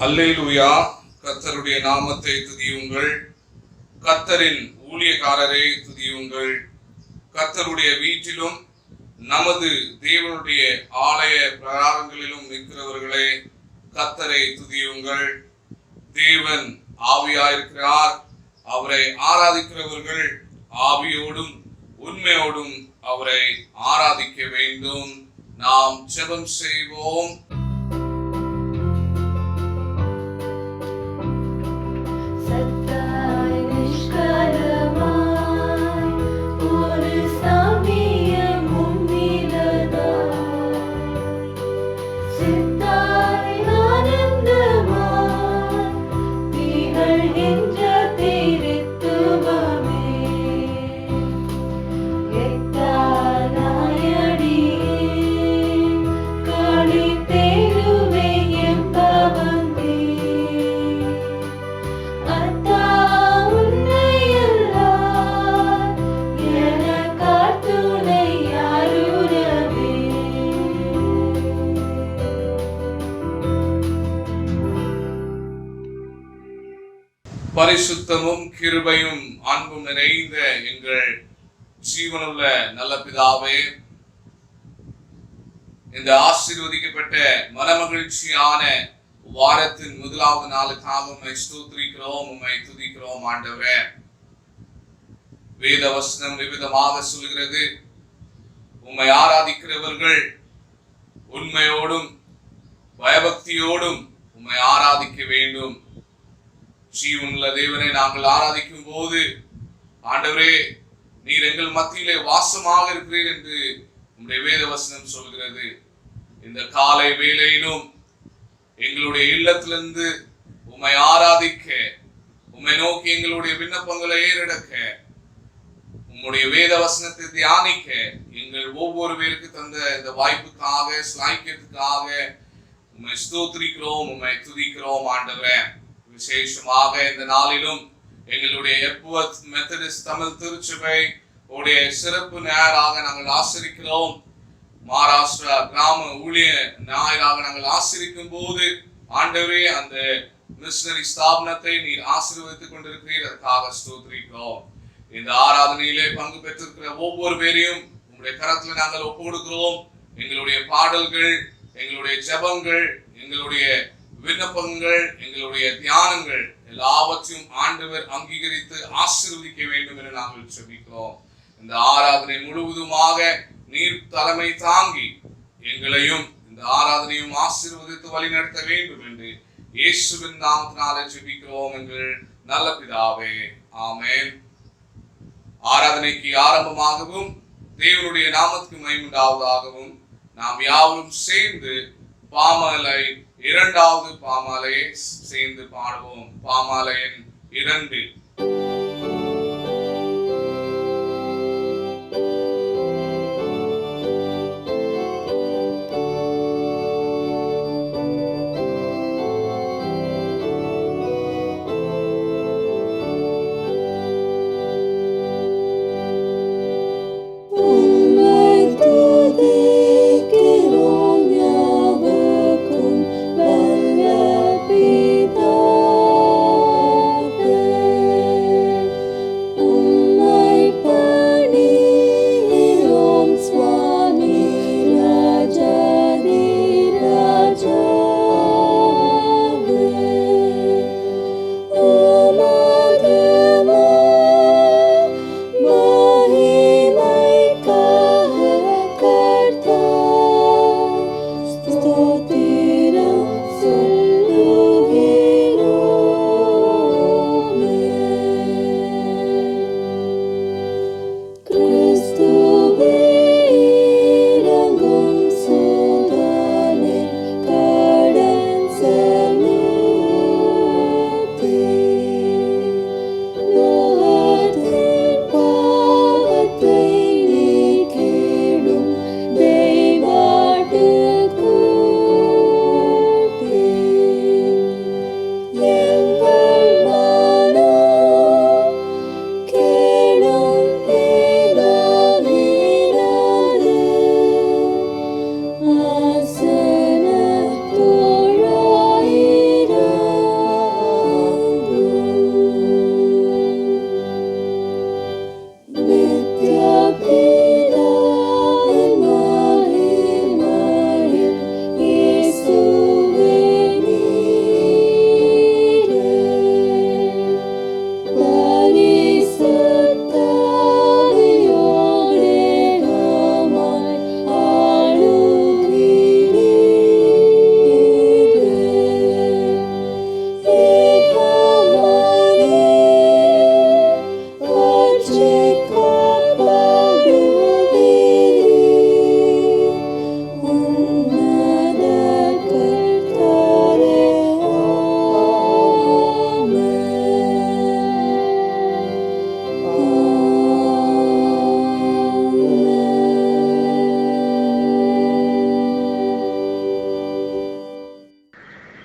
அல்லேலூயா. கர்த்தருடைய நாமத்தை துதியுங்கள். கர்த்தரின் ஊழியக்காரரை துதியுங்கள். கர்த்தருடைய வீட்டிலும் நமது தேவனுடைய ஆலய பிரகாரங்களிலும் நிற்கிறவர்களே, கர்த்தரை துதியுங்கள். தேவன் ஆவியாயிருக்கிறார். அவரை ஆராதிக்கிறவர்கள் ஆவியோடும் உண்மையோடும் அவரை ஆராதிக்க வேண்டும். நாம் ஜெபம் செய்வோம். பரிசுத்தமும் கிருபையும் அன்பும் நிறைந்த எங்கள் ஜீவனுள்ள நல்ல பிதாவே, இந்த ஆசீர்வதிக்கப்பட்ட மனமகிழ்ச்சியான வாரத்தின் முதலாவது நாளுக்காக உம்மை ஸ்தோத்திரிக்கிறோம், உம்மை துதிக்கிறோம். ஆண்டவரே, வேத வசனம் விவிதமாக சொல்கிறது, உம்மை ஆராதிக்கிறவர்கள் உண்மையோடும் பயபக்தியோடும் உம்மை ஆராதிக்க வேண்டும். ஜீவனுள்ள தேவனை நாங்கள் ஆராதிக்கும் போது, ஆண்டவரே, நீர் எங்கள் மத்தியிலே வாசமாக இருக்கிறீர் என்று உம்முடைய வேத வசனம் சொல்கிறது. இந்த காலை வேளையிலும் எங்களுடைய இல்லத்திலிருந்து உம்மை ஆராதிக்க, உம்மை நோக்கி எங்களுடைய விண்ணப்பங்களை ஏறெடுக்க, உம்முடைய வேத வசனத்தை தியானிக்க எங்கள் ஒவ்வொரு பேருக்கு தந்த இந்த வாய்ப்புக்காக, ஸ்லாக்கியத்துக்காக உம்மை ஸ்தோத்திரிக்கிறோம், உம்மை துதிக்கிறோம். ஆண்டவரே, விசேஷமாக இந்த நாளிலும் எங்களுடைய எப்புவத் மெத்தடிஸ்ட் தமிழ் திருச்சபை உடைய சிறப்பு ஞாயிறாக நாங்கள் ஆசிரிக்கிறோம். மகாராஷ்டிரா கிராம ஊழிய ஞாயிறாக நாங்கள் ஆசிரிக்கும் போது, ஆண்டவரே, அந்த மிஷனரி ஸ்தாபனத்தை நீர் ஆசீர்வதித்துக் கொண்டிருக்கிறீர். அதற்காக ஸ்தோத்திரிக்கிறோம். இந்த ஆராதனையிலே பங்கு பெற்றிருக்கிற ஒவ்வொரு பேரையும் உங்களுடைய கரத்தில் நாங்கள் ஒப்பு கொடுக்கிறோம். எங்களுடைய பாடல்கள், எங்களுடைய ஜெபங்கள், எங்களுடைய விண்ணப்பங்கள், எங்களுடைய தியானங்கள் எல்லாவற்றையும் ஆண்டவர் அங்கீகரித்து ஆசீர்வதிக்க வேண்டும் என்று நாங்கள் ஜெபிக்கிறோம். இந்த ஆராதனை முழுவதுமாக நீர் தலைமை தாங்கி எங்களையும் இந்த ஆராதனையும் ஆசீர்வதித்து வழிநடத்த வேண்டும் என்று இயேசுவின் நாமத்தினாலே ஜெபிக்கிறோம் எங்கள் நல்ல பிதாவே, ஆமென். ஆராதனைக்கு ஆரம்பமாகவும் தேவனுடைய நாமத்துக்கு மகிமை உண்டாவதாகவும் நாம் யாவரும் சேர்ந்து பாமாலை இரண்டாவது பாமாலையை சேர்ந்து பாடுவோம். பாமாலை எண் 2.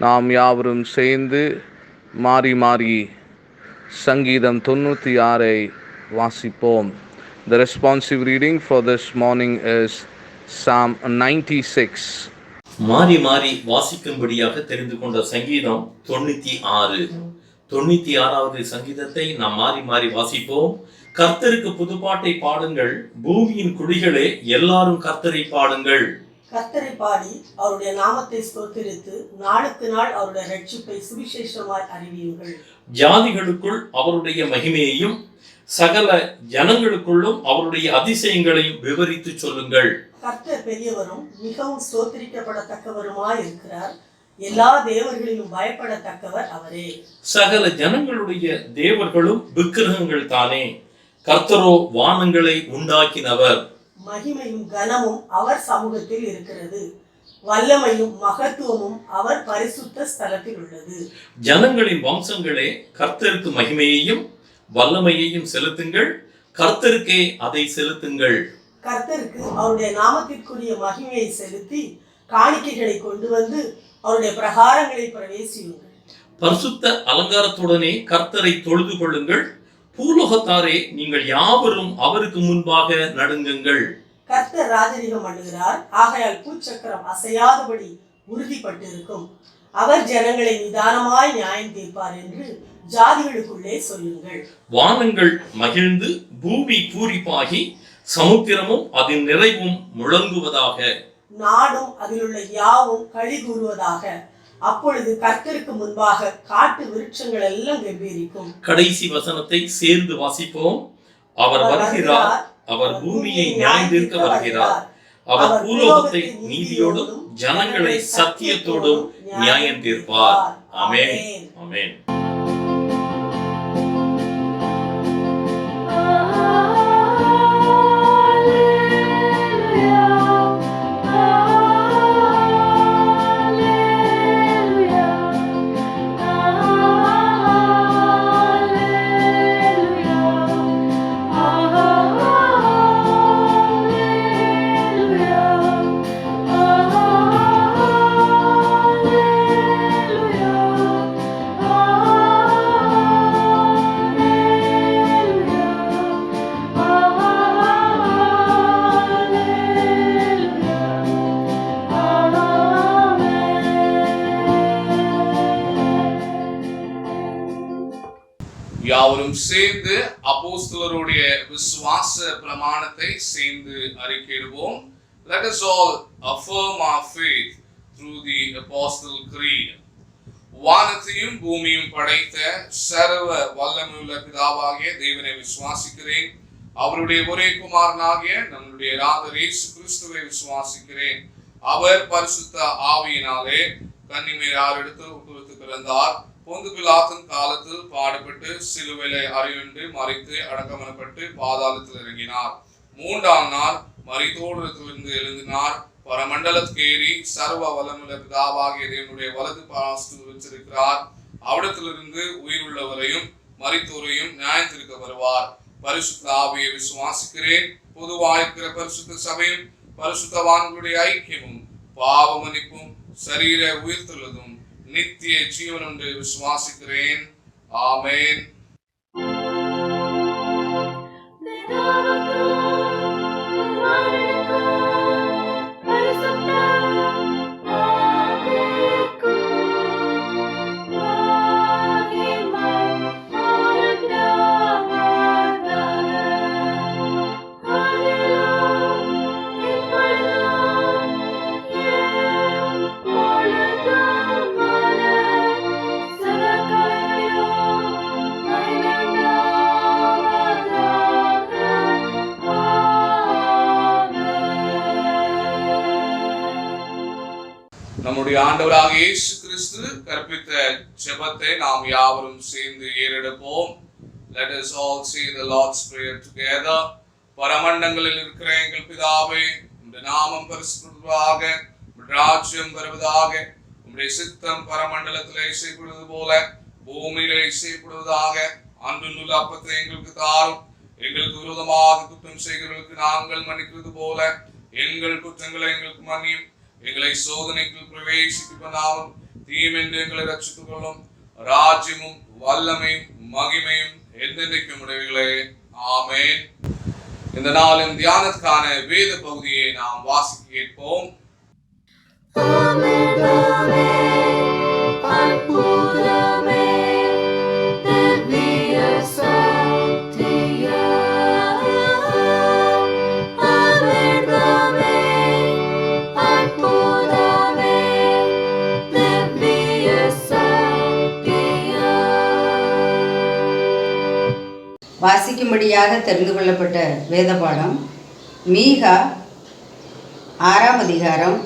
நாம் யாவரும் சேர்ந்து மாறி மாறி சங்கீதம் 96 வாசிப்போம். The responsive reading for this morning is Psalm 96. மாறி மாறி வாசிக்கும்படியாக தெரிந்து கொண்ட சங்கீதம் 96. 96வது சங்கீதத்தை நாம் மாறி மாறி வாசிப்போம். கர்த்தருக்கு புதுப்பாட்டை பாடுங்கள், பூமியின் குடிகளே எல்லாரும் கர்த்தரை பாடுங்கள். கர்த்தரை பாடி அவருடைய நாமத்தை ஸ்தோத்திரித்து நாளுக்கு நாள் அவருடைய ரட்சிப்பை சுவிசேஷமாய் அறிவியுங்கள். ஜாதிகளுக்குள் அவருடைய மகிமையையும் சகல ஜனங்களுக்குள்ளும் அவருடைய அதிசயங்களையும் விவரித்து சொல்லுங்கள். கர்த்தர் பெரியவரும் மிகவும் ஸ்தோத்திரிக்கப்படத்தக்கவருமாய் இருக்கிறார். எல்லா தேவர்களிலும் பயப்படத்தக்கவர் அவரே. சகல ஜனங்களுடைய தேவர்களும் விக்கிரகங்கள் தானே, கர்த்தரோ வானங்களை உண்டாக்கினவர். மகிமையும் கனமும் அவர் சமூகத்தில் இருக்கிறது, வல்லமையும் மகத்துவமும் அவர் பரிசுத்த ஸ்தலத்தில் உள்ளது. ஜனங்களின் வம்சங்களே, கர்த்தருக்கு மகிமையையும் வல்லமையையும் செலுத்துங்கள், கர்த்தருக்கே அதை செலுத்துங்கள். கர்த்தருக்கு அவருடைய நாமத்திற்குரிய மகிமையை செலுத்தி காணிக்கைகளை கொண்டு வந்து அவருடைய பிரகாரங்களை பிரவேசியுங்கள். பரிசுத்த அலங்காரத்துடனே கர்த்தரை தொழுது கொள்ளுங்கள், பூலோகத்தாரே நீங்கள் யாவரும் அவருக்கு முன்பாக நடுங்குங்கள். கர்த்தர் ராஜரிகம் பண்ணுகிறார், ஆகையால் பூச்சக்கரம் அசையாதபடி உறுதிப்பட்டிருக்கும். அவர் ஜனங்களை நிதானமாய் நியாயம் தீர்ப்பார் என்று ஜாதிகளுக்குள்ளே சொல்லுங்கள். வானங்கள் மகிழ்ந்து பூமி பூரிப்பாகி சமுத்திரமும் அதன் நிறைவும் முழங்குவதாக, நாடும் அதிலுள்ள யாவும் களி கூறுவதாக. அப்பொழுது கர்த்தருக்கு முன்பாக காட்டு விருட்சங்கள் எல்லாம் கம்பீரிக்கும். கடைசி வசனத்தை சேர்ந்து வாசிப்போம். அவர் வருகிறார், அவர் பூமியை நியாயந்தீர்க்க வருகிறார். அவர் பூலோகத்தை நீதியோடும் ஜனங்களை சத்தியத்தோடும் நியாயம் தீர்ப்பார். ஆமென், ஆமென். யாவரும் சேர்ந்து அப்போஸ்தலருடைய விசுவாச பிரமாணத்தை சேர்ந்து அறிக்கையிடுவோம். Let us all affirm our faith through the Apostle Creed. வானத்தையும் பூமியும் படைத்த சர்வ வல்லமையுள்ள பிதாவாகிய தேவனை விசுவாசிக்கிறேன். அவருடைய ஒரே குமாரனாகிய நம்முடைய இரட்சகர் இயேசு கிறிஸ்துவை விசுவாசிக்கிறேன். அவர் பரிசுத்த ஆவியினாலே கன்னிமரியாளிடத்தில் உட்புகுந்து பிறந்தார். பொந்து பிலாத்தின் காலத்தில் பாடுபட்டு சிலுவையிலே அறையுண்டு மரித்து அடக்கமனப்பட்டு பாதாளத்தில் இறங்கினார். 3ஆம் நாள் மரித்தோரிலிருந்து எழுந்தினார். பரமண்டலத்துக்கு ஏறி சர்வ வல்லமையுள்ள பிதாவாகிய தேவனுடைய வலது பாரசத்தில் வீற்றிருக்கிறார். அவிடத்திலிருந்து உயிருள்ளவரையும் மரித்தோரையும் நியாயத்திற்கு வருவார். பரிசுத்த ஆவியை விசுவாசிக்கிறேன். பொதுவாயிருக்கிற பரிசுத்த சபையும் பரிசுத்தவான்களுடைய ஐக்கியமும் பாவ மன்னிப்பும் சரீர உயிர்த்தெழுதலும் நித்திய ஜீவன் என்று விசுவாசிக்கிறேன். ஆமென். நம்முடைய ஆண்டவராக இயேசு கிறிஸ்து கற்பித்த ஜெபத்தை நாம் யாவரும் சேர்ந்து ஏறெடுப்போம். Let us all say the Lord's Prayer together. பரமண்டங்களில் இருக்கிற எங்கள் பிதாவே, உம்முடைய நாமம் பரிசுத்தப்படுவதாக, உம்முடைய ராஜ்யம் வருவதாக, உம்முடைய சித்தம் பரமண்டலத்திலே செய்யப்படுவது போல பூமியிலே செய்யப்படுவதாக. அன்றுள்ள அப்பத்தை எங்களுக்கு தாரும். எங்களுக்கு விரோதமாக குற்றம் செய்கிறவர்களுக்கு நாங்கள் மன்னிக்கிறது போல எங்கள் குற்றங்களை எங்களுக்கு மன்னியும். எங்களை சோதனைக்குள் பிரவேசிக்க பண்ணாமல் தீமென்று எங்களை ரட்சித்துக் கொள்ளும். ராஜ்யமும் வல்லமையும் மகிமையும் என்றென்றைக்கும் உடையவைகளே. ஆமென். இந்த நாளின் தியானத்துக்கான வேத பகுதியை நாம் வாசிக்க கேட்போம். வாசிக்கும்படியாக தெரிந்து கொள்ளப்பட்ட வேத பாடம் மீகா 6ஆம் அதிகாரம்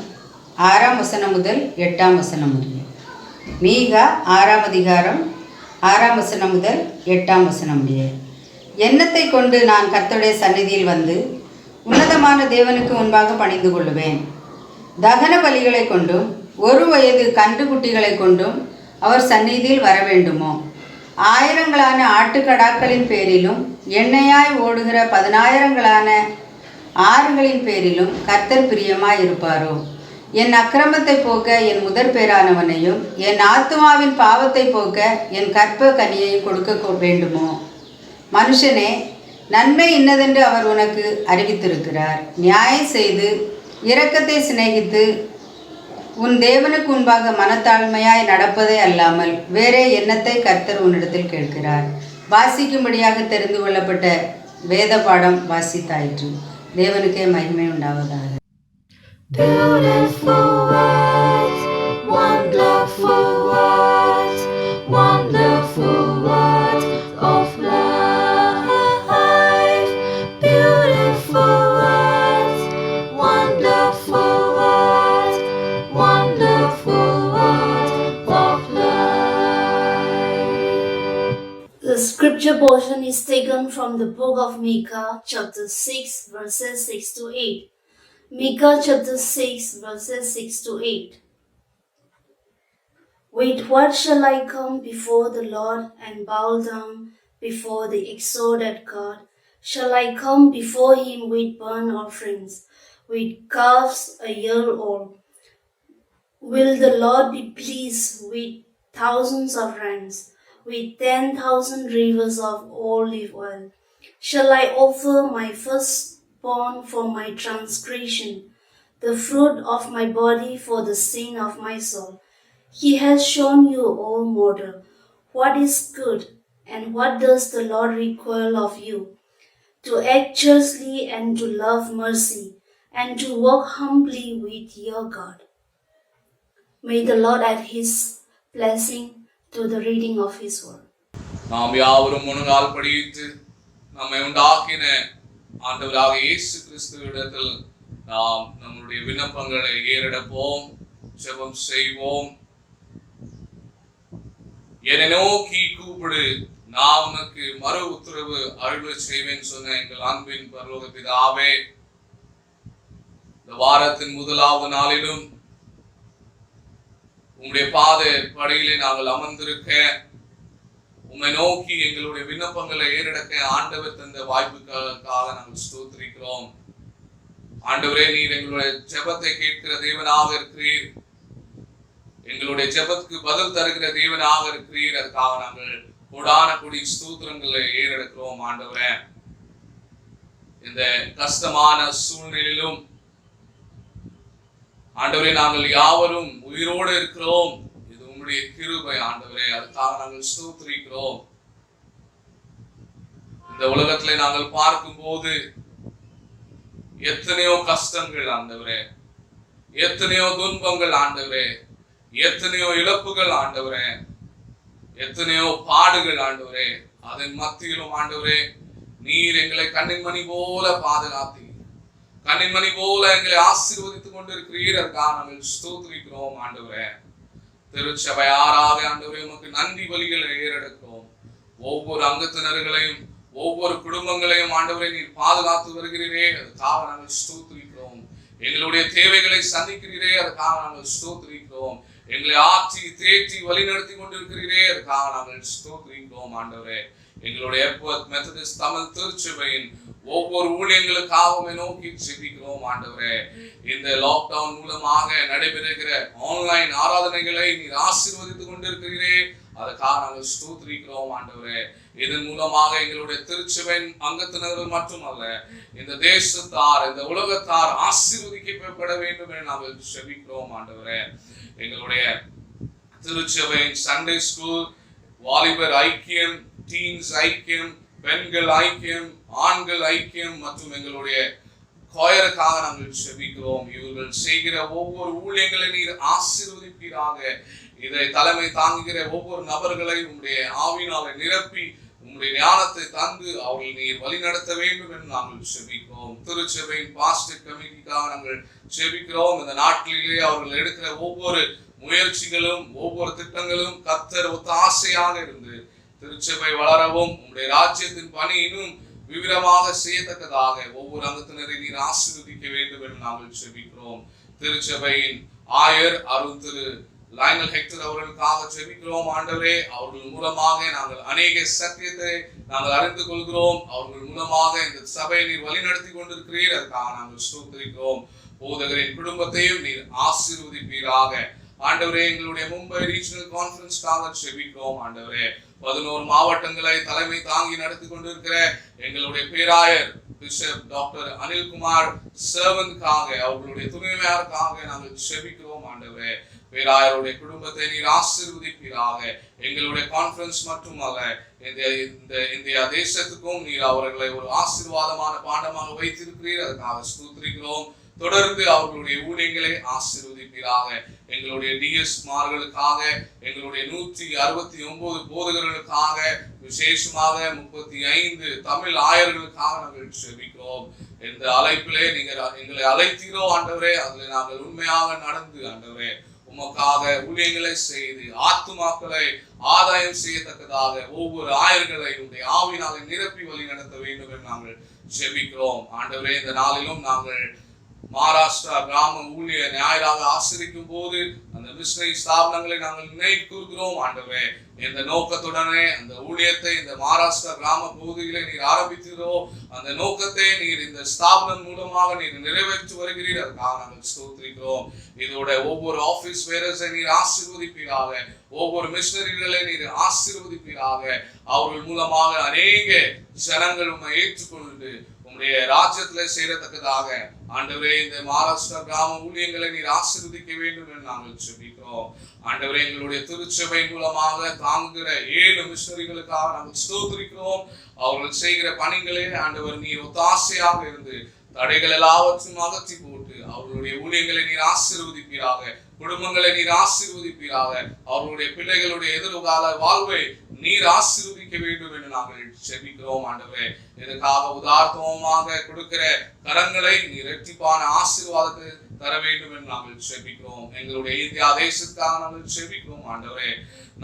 6ஆம் வசனம் முதல் 8ஆம் வசனம் முடிய. மீகா 6ஆம் அதிகாரம் 6ஆம் வசனம் முதல் 8ஆம் வசனம் முடிய. எண்ணத்தை கொண்டு நான் கர்த்தருடைய சந்நிதியில் வந்து உன்னதமான தேவனுக்கு முன்பாக பணிந்து கொள்ளுவேன். தகன பலிகளை கொண்டும் 1 வயது கன்றுக்குட்டிகளை கொண்டும் அவர் சந்நிதியில் வர வேண்டுமோ? ஆயிரங்களான ஆட்டுக்கடாக்களின் பேரிலும் எண்ணெயாய் ஓடுகிற 10000களான ஆறுகளின் பேரிலும் கர்த்தர் பிரியமாய் இருப்பாரோ? என் அக்கிரமத்தை போக்க என் முதற் பேரானவனையும் என் ஆத்துமாவின் பாவத்தை போக்க என் கற்ப கனியையும் கொடுக்க வேண்டுமோ? மனுஷனே, நன்மை இன்னதென்று அவர் உனக்கு அறிவித்திருக்கிறார். நியாயம் செய்து இரக்கத்தை சிநேகித்து உன் தேவனுக்கு முன்பாக மனத்தாழ்மையாய் நடப்பதே அல்லாமல் வேறே எண்ணத்தை கர்த்தர் உன்னிடத்தில் கேட்கிறார். வாசிக்கும்படியாக தெரிந்து கொள்ளப்பட்ட வேத பாடம் வாசித்தாயிற்று. தேவனுக்கே மகிமை உண்டாவதாக. Beautiful words, wonderful words, wonderful words of life. Beautiful words, wonderful words, wonderful words of life. The scripture portion is taken from the book of Micah, chapter 6, verses 6 to 8. Micah chapter 6, verses 6 to 8. With what shall I come before the Lord and bow down before the exalted God? Shall I come before him with burnt offerings, with calves a year old? Will the Lord be pleased with thousands of rams, with 10,000 rivers of olive oil? Shall I offer my firstborn for my transgression, the fruit of my body for the sin of my soul? He has shown you, O mortal, what is good, and what does the Lord require of you? To act justly and to love mercy, and to walk humbly with your God. May the Lord add his blessing to the reading of his word. நாம் யாவரும் முழங்கால் படியிட்டு நம்மை உண்டாக்கின ஆண்டவராக இயேசு கிறிஸ்துவிடத்தில் நாம் நம்முடைய விண்ணப்பங்களை ஏறெடுப்போம், ஜெபம் செய்வோம். என்னை நோக்கி கூப்பிடு, நான் உனக்கு மறு உத்தரவு அருள் செய்வேன் சொன்ன எங்கள் அன்பின் பரலோக பிதாவே, இந்த வாரத்தின் முதலாவது நாளிலும் உம்முடைய பாத படியிலே நாங்கள் அமர்ந்திருக்க, உம்மை நோக்கி எங்களுடைய விண்ணப்பங்களை ஏறெடுக்க ஆண்டவர் தந்த வாய்ப்புகளுக்காக நாங்கள் ஸ்தோத்திரிக்கிறோம். ஆண்டவரே, நீர் எங்களுடைய ஜெபத்தை கேட்கிற தேவனாக இருக்கிறீர், எங்களுடைய ஜெபத்துக்கு பதில் தருகிற தேவனாக இருக்கிறீர். அதுக்காக நாங்கள் கொடான கொடி ஸ்தோத்திரங்களை ஏறெடுக்கிறோம். ஆண்டவரே, இந்த கஷ்டமான சூழ்நிலையிலும் ஆண்டவரே நாங்கள் யாவரும் உயிரோடு இருக்கிறோம். இது உம்முடைய கிருபை ஆண்டவரே, அதுக்காக நாங்கள் ஸ்தோத்திரிக்கிறோம். இந்த உலகத்திலே நாங்கள் பார்க்கும் போது எத்தனையோ கஷ்டங்கள் ஆண்டவரே, எத்தனையோ துன்பங்கள் ஆண்டவரே, எத்தனையோ இழப்புகள் ஆண்டவரே, எத்தனையோ பாடுகள் ஆண்டவரே. அதன் மத்தியிலும் ஆண்டவரே, நீர் எங்களை கண்ணின் மணி போல பாதுகாத்து கண்ணின் மணி போல எங்களை ஆசீர்வதித்துக் கொண்டிருக்கிறீர். அதுக்காக நாங்கள் ஸ்தோத்திரிக்கிறோம் ஆண்டவரே. திருச்சபையாராக ஆண்டவரே உமக்கு நன்றி பலிகளை ஏறெடுக்கிறோம். ஒவ்வொரு அங்கத்தினர்களையும் ஒவ்வொரு குடும்பங்களையும் ஆண்டவரே நீர் பாதுகாத்து வருகிறீரே, அதுக்காக நாங்கள் ஸ்தோத்திரிக்கிறோம். எங்களுடைய தேவைகளை சந்திக்கிறீரே, அதுக்காக நாங்கள் ஸ்தோத்திரிக்கிறோம். எங்களை ஆற்றி தேற்றி வழிநடத்தி கொண்டிருக்கிறீரே, அதுக்காக நாங்கள் ஸ்தோத்திரிக்கிறோம் ஆண்டவரே. எங்களுடைய மெத்தடிஸ்ட் தமிழ் திருச்சபையின் ஒவ்வொரு ஊழியங்களுக்காகவும் நோக்கி ஜெபிக்கிறோம் ஆண்டவரே. இந்த லாக்டவுன் மூலமாக நடைபெறுகிற ஆன்லைன் ஆராதனைகளை நீர் ஆசீர்வதித்துக் கொண்டிருக்கிறீரே, அதுக்காக நாங்கள் ஸ்தோத்திரிக்கிறோம் ஆண்டவரே. இதன் மூலமாக எங்களுடைய திருச்சபையின் அங்கத்தினர்கள் மட்டுமல்ல, இந்த தேசத்தார், இந்த உலகத்தார் ஆசீர்வதிக்கப்பட வேண்டும் என நாங்கள் ஜெபிக்கிறோம் ஆண்டவரே. எங்களுடைய திருச்சபையின் சண்டே ஸ்கூல், வாலிபர் ஐக்கியம், டீன்ஸ் ஐக்கியம், பெண்கள் ஐக்கியம், ஆண்கள் ஐக்கியம் மற்றும் எங்களுடைய கோயருக்காக நாங்கள் ஜெபிக்கிறோம். இவர்கள் செய்கிற ஒவ்வொரு ஊழியங்களை நீர் ஆசீர்வதிப்பீராக. இதை தலைமை தாங்குகிற ஒவ்வொரு நபர்களை உம்முடைய ஆவியினாலே நிரப்பி உம்முடைய ஞானத்தை தந்து அவர்கள் நீர் வழி நடத்த வேண்டும் என்று நாங்கள் ஜெபிக்கிறோம். திருச்சபையின் பாஸ்டர் கமிட்டிக்காக நாங்கள் ஜெபிக்கிறோம். இந்த நாட்களிலே அவர்கள் எடுக்கிற ஒவ்வொரு முயற்சிகளும் ஒவ்வொரு திட்டங்களும் கர்த்தர் ஒத்தாசையாக இருந்து திருச்சபை வளரவும் உம்முடைய ராஜ்யத்தின் பணி இன்னும் விவரமாக செய்யத்தக்கதாக ஒவ்வொரு அங்கத்தினரை நீர் ஆசீர்வதிக்க வேண்டும் என்று நாங்கள் ஜெபிக்கிறோம். திருச்சபையின் ஆயர் அருள் திரு லைனல் ஹெக்டர் அவர்களுக்காக ஜெபிக்கிறோம் ஆண்டவரே. அவர்கள் மூலமாக நாங்கள் அநேக சத்தியத்தை நாங்கள் அறிந்து கொள்கிறோம். அவர்கள் மூலமாக இந்த சபையை நீர் வழி நடத்தி கொண்டிருக்கிறீர், அதுக்காக நாங்கள் ஸ்தோத்திரிக்கிறோம். போதகரின் குடும்பத்தையும் நீர் ஆசீர்வதிப்பீராக ஆண்டவரே. எங்களுடைய மும்பை ரீஜனல் கான்ஃபரன்ஸ்க்காக ஜெபிக்கிறோம் ஆண்டவரே. 11 மாவட்டங்களை தலைமை தாங்கி நடத்தி கொண்டிருக்கிற எங்களுடைய பேராயர் பிஷப் டாக்டர் அனில்குமார் சர்வன்காக, அவர்களுடைய துணைவியாருக்காக நாங்கள் ஜெபிக்கிறோம் ஆண்டவரே. பேராயருடைய குடும்பத்தை நீர் ஆசீர்வதிப்பீராக. எங்களுடைய கான்ஃபரன்ஸ் மட்டுமல்ல, இந்தியா தேசத்துக்கும் நீர் அவர்களை ஒரு ஆசீர்வாதமான பாண்டமாக வைத்திருக்கிறீர், அதுக்காக ஸ்தோத்திரிக்கிறோம். தொடர்ந்து அவர்களுடைய ஊழியங்களை ஆசீர்வதிப்பீராக. எங்களுடைய டிஎஸ் மார்களுக்காக, எங்களுடைய 169 போதகர்களுக்காக, விசேஷமாக 35 தமிழ் ஆயர்களுக்காக நாங்கள் ஜெபிக்கிறோம். இந்த அழைப்பிலே நீங்கள் எங்களை அழைத்தீரோ ஆண்டவரே, அதில் நாங்கள் உண்மையாக நடந்து ஆண்டவரே உமக்காக ஊழியங்களை செய்து ஆத்துமாக்களை ஆதாயம் செய்யத்தக்கதாக ஒவ்வொரு ஆயர்களை உடைய ஆவினாலே நிரப்பி வழி நடத்த வேண்டும் என்று நாங்கள் ஜெபிக்கிறோம் ஆண்டவரே. இந்த நாளிலும் நாங்கள் மகாராஷ்டிரா கிராம ஊழிய ஞாயிறாக ஆசிரிக்கும் போது அந்த மிஷனரி ஸ்தாபனங்களை நாங்கள் நினைவு கூறுகிறோம் ஆண்டவரே. இந்த நோக்கத்துடனே அந்த ஊழியத்தை இந்த மகாராஷ்டிரா கிராம பகுதியிலே நீர் ஆரம்பித்தீரோ, அந்த நோக்கத்தை நீர் இந்த ஸ்தாபனம் மூலமாக நீர் நிறைவேற்றி வருகிறீர், அதுக்காக நாங்கள் ஸ்தோத்திரிக்கிறோம். இதோட ஒவ்வொரு ஆபீஸ் வேரர்ஸை நீர் ஆசீர்வதிப்பீராக. ஒவ்வொரு மிஷனரிகளை நீர் ஆசீர்வதிப்பீராக. அவர்கள் மூலமாக அநேக ஜனங்கள் உம்மை ஏற்றுக்கொண்டு உம்முடைய ராஜ்யத்திலே சேரத்தக்கதாக ஆண்டவரே இந்த மகாராஷ்டிரா கிராம ஊழியங்களை நீர் ஆசீர்வதிக்க வேண்டும் என்று நாங்கள் ஜெபிக்கிறோம் ஆண்டவரே. எங்களுடைய திருச்சபை மூலமாக தாங்குகிற 7 மிஷனரிகளுக்காக நாங்கள் ஸ்தோத்திரிக்கிறோம். அவர்கள் செய்கிற பணிகளே ஆண்டவர் நீர் ஒத்தாசையாக இருந்து தடைகள் எல்லாவற்றையும் அகற்றி போட்டு அவர்களுடைய ஊழியங்களை நீர் ஆசீர்வதிப்பீராக. குடும்பங்களை நீர் ஆசீர்வதிப்பீராக. அவர்களுடைய பிள்ளைகளுடைய எதிர்கால வாழ்வை நீர் ஆசீர்வதிக்க வேண்டும் என்று நாங்கள் ஜெபிக்கிறோம் ஆண்டவரே. இதற்காக உதார்த்தமாக கொடுக்கிற கரங்களை நீர் இரட்டிப்பான ஆசீர்வாதத்தை தர வேண்டும் என்று நாங்கள் ஜெபிக்கிறோம். எங்களுடைய இந்தியா தேசத்துக்காக நாங்கள் ஜெபிக்கிறோம் ஆண்டவரே.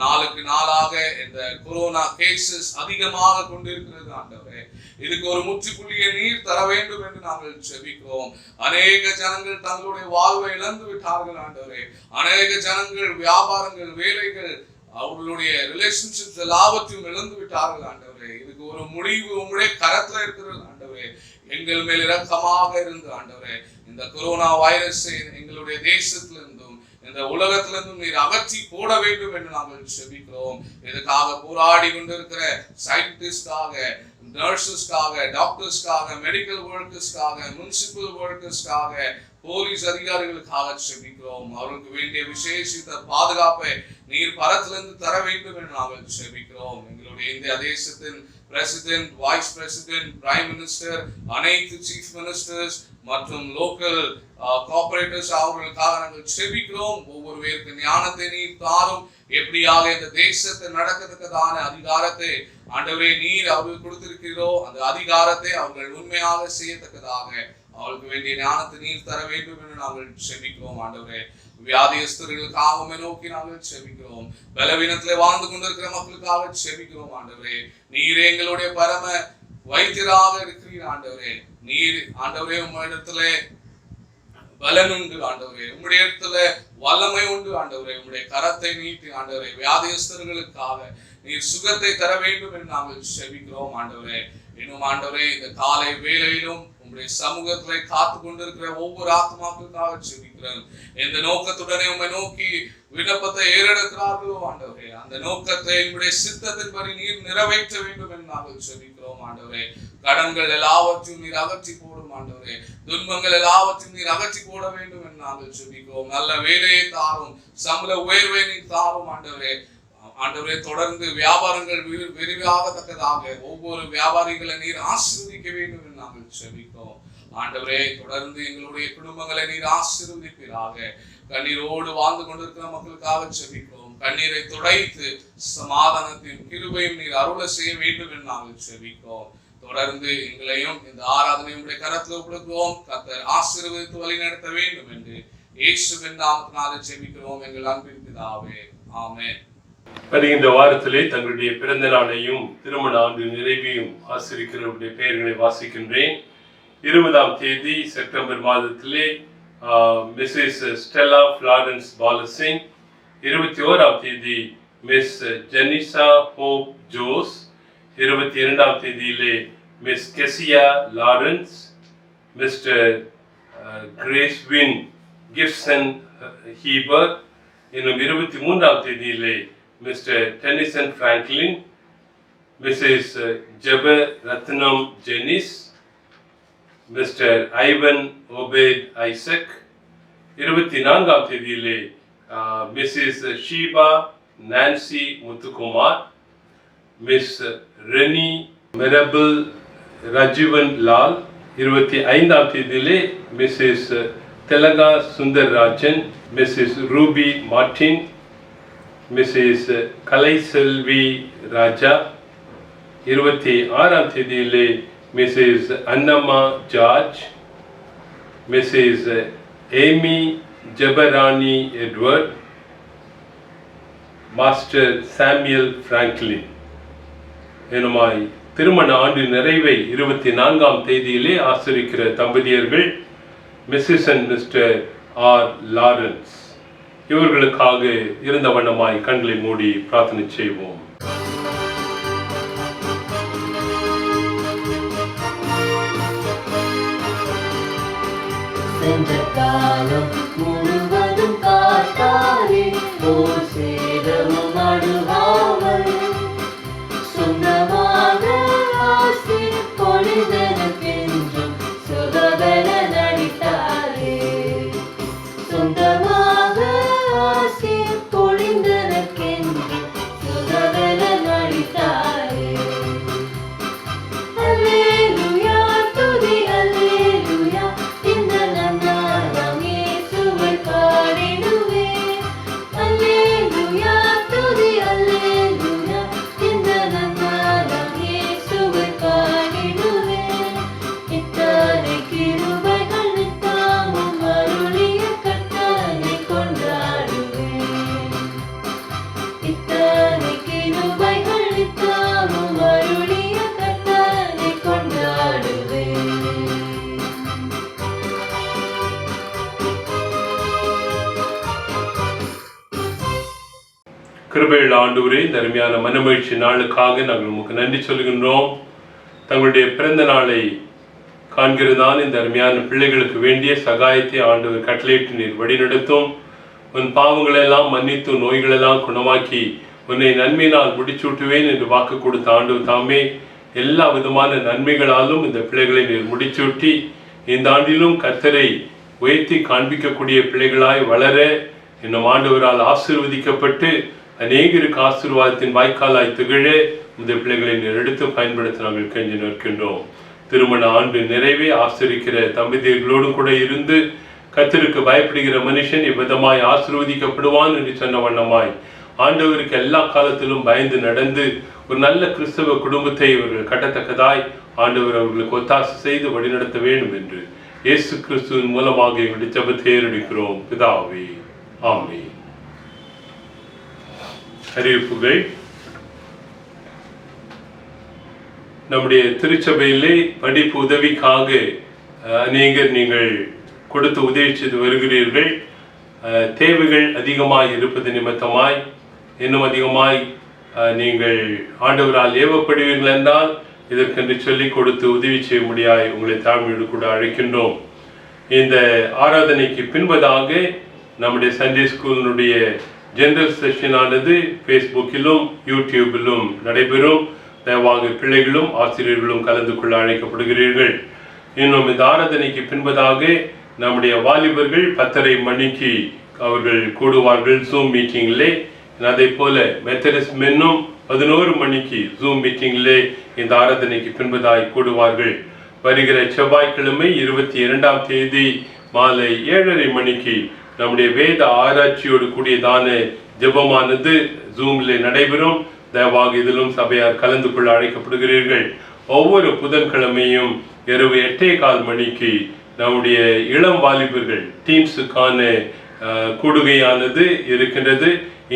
நாளுக்கு நாளாக இந்த கொரோனா கேசஸ் அதிகமாக கொண்டிருக்கிறது ஆண்டவரே. இதுக்கு ஒரு முற்றுப்புள்ளியை நீர் தர வேண்டும் என்று நாங்கள் ஜெபிக்கிறோம். அநேக ஜனங்கள் தங்களுடைய வாழ்வை இழந்து விட்டார்கள் ஆண்டவரே. அநேக ஜனங்கள் வியாபாரங்கள், வேலைகள், அவர்களுடைய ரிலேஷன்ஷிப்ஸ் எல்லாவற்றையும் இழந்து விட்டார்கள் ஆண்டவரே. இதுக்கு ஒரு முடிவு உங்களுடைய கரத்துல இருக்கிறது ஆண்டவரே. எங்கள் மேல் இரக்கமாக இருந்து ஆண்டவரே இந்த கொரோனா வைரஸை எங்களுடைய தேசத்திலிருந்தும் இந்த உலகத்திலிருந்தும் நீர் அகற்றி போட வேண்டும் என்று நாங்கள் ஜெபிக்கிறோம். இதுக்காக போராடி கொண்டிருக்கிற சயின்டிஸ்டாக, நர்சஸ்க்காக, டாக்டர்ஸ்க்காக, மெடிக்கல் ஒர்க்கர்ஸ்க்காக, முனிசிபல் ஒர்க்கர்ஸ்க்காக, போலீஸ் அதிகாரிகளுக்காக ஜெபிக்கிறோம். அவர்களுக்கு வேண்டிய விசேஷித்த பாதுகாப்பை நீர் பரத்திலிருந்து தர வேண்டும் என்று நாங்கள் ஜெபிக்கிறோம். எங்களுடைய இந்திய தேசத்தின் president, vice president, prime minister, அனைத்து சீஃப் மினிஸ்டர்ஸ் மற்றும் லோக்கல் கோஆபரேட்டர்ஸ் அவர்களுக்காக நாங்கள் ஜெபிக்கிறோம். ஒவ்வொருவருக்கு ஞானத்தை நீர் தாரும். எப்படியாக இந்த தேசத்தை நடக்கத்தக்கதான அதிகாரத்தை ஆண்டவரே நீர் அவர்கள் கொடுத்திருக்கிறோ, அந்த அதிகாரத்தை அவர்கள் உண்மையாக செய்யத்தக்கதாக அவர்களுக்கு வேண்டிய ஞானத்தை நீர் தர வேண்டும் என்று நாங்கள் ஜெபிக்கிறோம் ஆண்டவரே. வியாதியஸ்தர்களுக்காக நோக்கி நாங்கள் ஜெபிக்கிறோம். பலவீனத்திலே வாழ்ந்து கொண்டிருக்கிற மக்களுக்காக ஜெபிக்கிறோம் ஆண்டவரே. நீர் எங்களுடைய பரம வைத்தியராக இருக்கிறீர் ஆண்டவரே. நீர் ஆண்டவரே உம்மிடத்துல பலன் உண்டு ஆண்டவரே. உம்முடைய இடத்துல வல்லமை உண்டு ஆண்டவரே. உம்முடைய கரத்தை நீட்டி ஆண்டவரே வியாதியஸ்தர்களுக்காக நீர் சுகத்தை தர வேண்டும் என்று நாங்கள் ஜெபிக்கிறோம் ஆண்டவரே. இன்னும் ஆண்டவரே இந்த காலை வேளையிலும் உங்களுடைய சமூகத்திலே காத்து கொண்டிருக்கிற ஒவ்வொரு ஆத்மாக்களுக்காக ஜெபிக்கிறேன். எந்த நோக்கத்துடனே உம்மை நோக்கி விண்ணப்பத்தை ஏறெடுக்கிறார்களோ ஆண்டவரே, அந்த நோக்கத்தை உங்களுடைய சித்தத்தின்படி நீர் நிறைவேற்ற வேண்டும் என்று நாங்கள் ஜெபிக்கிறோம் ஆண்டவரே. கடன்கள் எல்லாவற்றையும் நீர் அகற்றி போடும் ஆண்டவரே, துன்பங்கள் எல்லாவற்றையும் நீர் அகற்றி போட வேண்டும் என்று நாங்கள் ஜெபிக்கிறோம். நல்ல வேலையை தாரும், சம்பள உயர்வை நீர் தாரும் ஆண்டவரே. ஆண்டவரே, தொடர்ந்து வியாபாரங்கள் விரிவாகத்தக்கதாக ஒவ்வொரு வியாபாரிகளை நீர் ஆசீர்வதிக்க வேண்டும் என்று நாங்கள் ஜெபிக்கிறோம் ஆண்டவரே. தொடர்ந்து எங்களுடைய குடும்பங்களை நீர் ஆசீர்வதிப்பீராக. கண்ணீரோடு வாழ்ந்து கொண்டிருக்கிற மக்களுக்காக ஜெபிக்கிறோம். கண்ணீரை துடைத்து சமாதானத்தின் கிருபையும் நீர் அருள செய்ய வேண்டும் என்று நாங்கள் ஜெபிக்கிறோம். தொடர்ந்து எங்களையும் இந்த ஆராதனை உங்களுடைய கரத்தில் ஒப்புக்கொடுக்கிறோம். கர்த்தர் ஆசீர்வதித்து வழிநடத்த வேண்டும் என்று இயேசுவின் நாமத்தினாலே ஜெபிக்கிறோம் எங்கள் அன்பின் பிதாவே, ஆமென். வருகின்ற வாரத்திலே தங்களுடைய பிறந்த நாளையும் திருமண ஆண்டு நிறைவையும் ஆசிரியர்களுடைய பெயர்களை வாசிக்கின்றேன். 20ஆம் தேதி செப்டம்பர் மாதத்திலே மிஸ்ஸஸ் ஸ்டெல்லா ஃப்ளாரன்ஸ் பாலசிங். 21ஆம் தேதி மிஸ் ஜெனிசா ஹோப் ஜோஸ். 22ஆம் தேதியிலே Miss Kezia Lawrence. Mr Gracewin Gibson Heber. இன்னும் 23ஆம் தேதியிலே Mr Denison Franklin. Mrs Jeber Rathnam Jenis. Mr Ivan Obed Isaac. 24ஆம் தேதியிலே Mrs Sheeba Nancy Muthukumar. Miss Reni Merabel Rajeevan Lal. 25ஆம் தேதியிலே Mrs Thelanga Sundarrajan. Mrs Ruby Martin. Mrs Kalaiselvi Raja. 26ஆம் தேதியிலே Mrs Annamma George. Mrs Amy Jebarani Edward. Master Samuel Franklin. எனுமாய் திருமண ஆண்டு நிறைவை 24ஆம் தேதியிலே ஆசிரிக்கிற தம்பதியர்கள் Mrs and Mr R Lawrence. இவர்களுக்காக இருந்த வண்ணமாய் கண்களை மூடி பிரார்த்தனை செய்வோம். சென்ற காலம் முழுவதும் காத்தாரே ஓர் சேதமும் அணுகாமல் சொந்தமாக ஆசி பொழிதற்கென்றும் சுகபல நடித்தாரே. சொந்தமாக ஆசி பொழிந்ததற்கென்றும் சுகபல நடித்தாரே. அல்லேலூயா துதி அல்லேலூயா, இந்த நன்னாளாம் இயேசுவை பாடிடுவேன். அல்லேலூயா துதி அல்லேலூயா, இந்த நன்னாளாம் இயேசுவை பாடிடுவேன். இத்தனை கிருபைகள் நித்தமும் அருளிய கர்த்தனை கொண்டாடுவேன். இத்தனை கிருபைகள் நித்தமும் அருளிய கர்த்தனை கொண்டாடுவேன். கிருபையுள்ள ஆண்டவரே, இந்த அருமையான மனமகிழ்ச்சி நாளுக்காக நாங்கள் உமக்கு நன்றி சொல்கின்றோம். தங்களுடைய பிறந்த நாளை காண்கிறதான இந்த அருமையான பிள்ளைகளுக்கு வேண்டிய சகாயத்தை ஆண்டவர் கட்டளையிட்டு நீர் வழிநடத்தும். உன் பாவங்களெல்லாம் மன்னித்து நோய்களெல்லாம் குணமாக்கி உன்னை நன்மையினால் முடிச்சூட்டுவேன் என்று வாக்கு கொடுத்த ஆண்டவர் தாமே எல்லா விதமான நன்மைகளாலும் இந்த பிள்ளைகளை நீர் முடிச்சூட்டி இந்த ஆண்டிலும் கர்த்தரை உயர்த்தி காண்பிக்கக்கூடிய பிள்ளைகளாய் வளர இன்னும் ஆண்டவரால் ஆசீர்வதிக்கப்பட்டு அநேகருக்கு ஆசீர்வாதத்தின் வாய்க்காலாய் திகழ இந்த பிள்ளைகளை நீர் எடுத்து பயன்படுத்த நாங்கள் கெஞ்சி நிற்கின்றோம். திருமண ஆண்டு நிறைவே ஆசிரிக்கிற தம்பதியர்களோடும் கூட இருந்து கர்த்தருக்கு பயப்படுகிற மனுஷன் இவ்விதமாய் ஆசீர்வதிக்கப்படுவான் என்று சொன்ன வண்ணமாய் ஆண்டவருக்கு எல்லா காலத்திலும் பயந்து நடந்து ஒரு நல்ல கிறிஸ்தவ குடும்பத்தை இவர்கள் கட்டத்தக்கதாய் ஆண்டவர் அவர்களுக்கு ஒத்தாசை செய்து வழிநடத்த வேண்டும் என்று இயேசு கிறிஸ்துவின் மூலமாக எங்களுடைய ஜெபத்தை ஏறெடுக்கிறோம் பிதாவே, ஆமென். அறிவிப்புகள். நம்முடைய திருச்சபையிலே படிப்பு உதவிக்காக அநேகர் நீங்கள் கொடுத்து உதவி செய்து வருகிறீர்கள். தேவைகள் அதிகமாய் இருப்பது நிமித்தமாய் இன்னும் அதிகமாய் நீங்கள் ஆண்டவரால் ஏவப்படுவீர்கள் என்றால் இதற்கென்று சொல்லி கொடுத்து உதவி செய்ய முடியாய் உங்களை தாழ்மையோடு கூட அழைக்கின்றோம். இந்த ஆராதனைக்கு பின்பதாக நம்முடைய சண்டே ஸ்கூலினுடைய ஜெனரல் செஷனானது ஃபேஸ்புக்கிலும் யூடியூபிலும் நடைபெறும். தயவாக பிள்ளைகளும் ஆசிரியர்களும் கலந்து கொள்ள அழைக்கப்படுகிறீர்கள். இன்னும் இந்த ஆராதனைக்கு பின்பதாக நம்முடைய வாலிபர்கள் 10:30 மணிக்கு அவர்கள் கூடுவார்கள் ஜூம் மீட்டிங்கிலே. அதே போல மெத்தடிஸ்ட் மென்னும் 11 மணிக்கு ஜூம் மீட்டிங்கிலே இந்த ஆராதனைக்கு பின்பதாய் கூடுவார்கள். வருகிற செவ்வாய்க்கிழமை 22ஆம் தேதி மாலை 7:30 மணிக்கு நம்முடைய வேத ஆராய்ச்சியோடு கூடியதான ஜெபமானது ஜூமிலே நடைபெறும். தயவாக இதிலும் சபையார் கலந்து கொள்ள அழைக்கப்படுகிறீர்கள். ஒவ்வொரு புதன்கிழமையும் இரவு 8:15 மணிக்கு நம்முடைய இளம் வாலிபர்கள் டீம்ஸுக்கான கூடுகையானது இருக்கின்றது.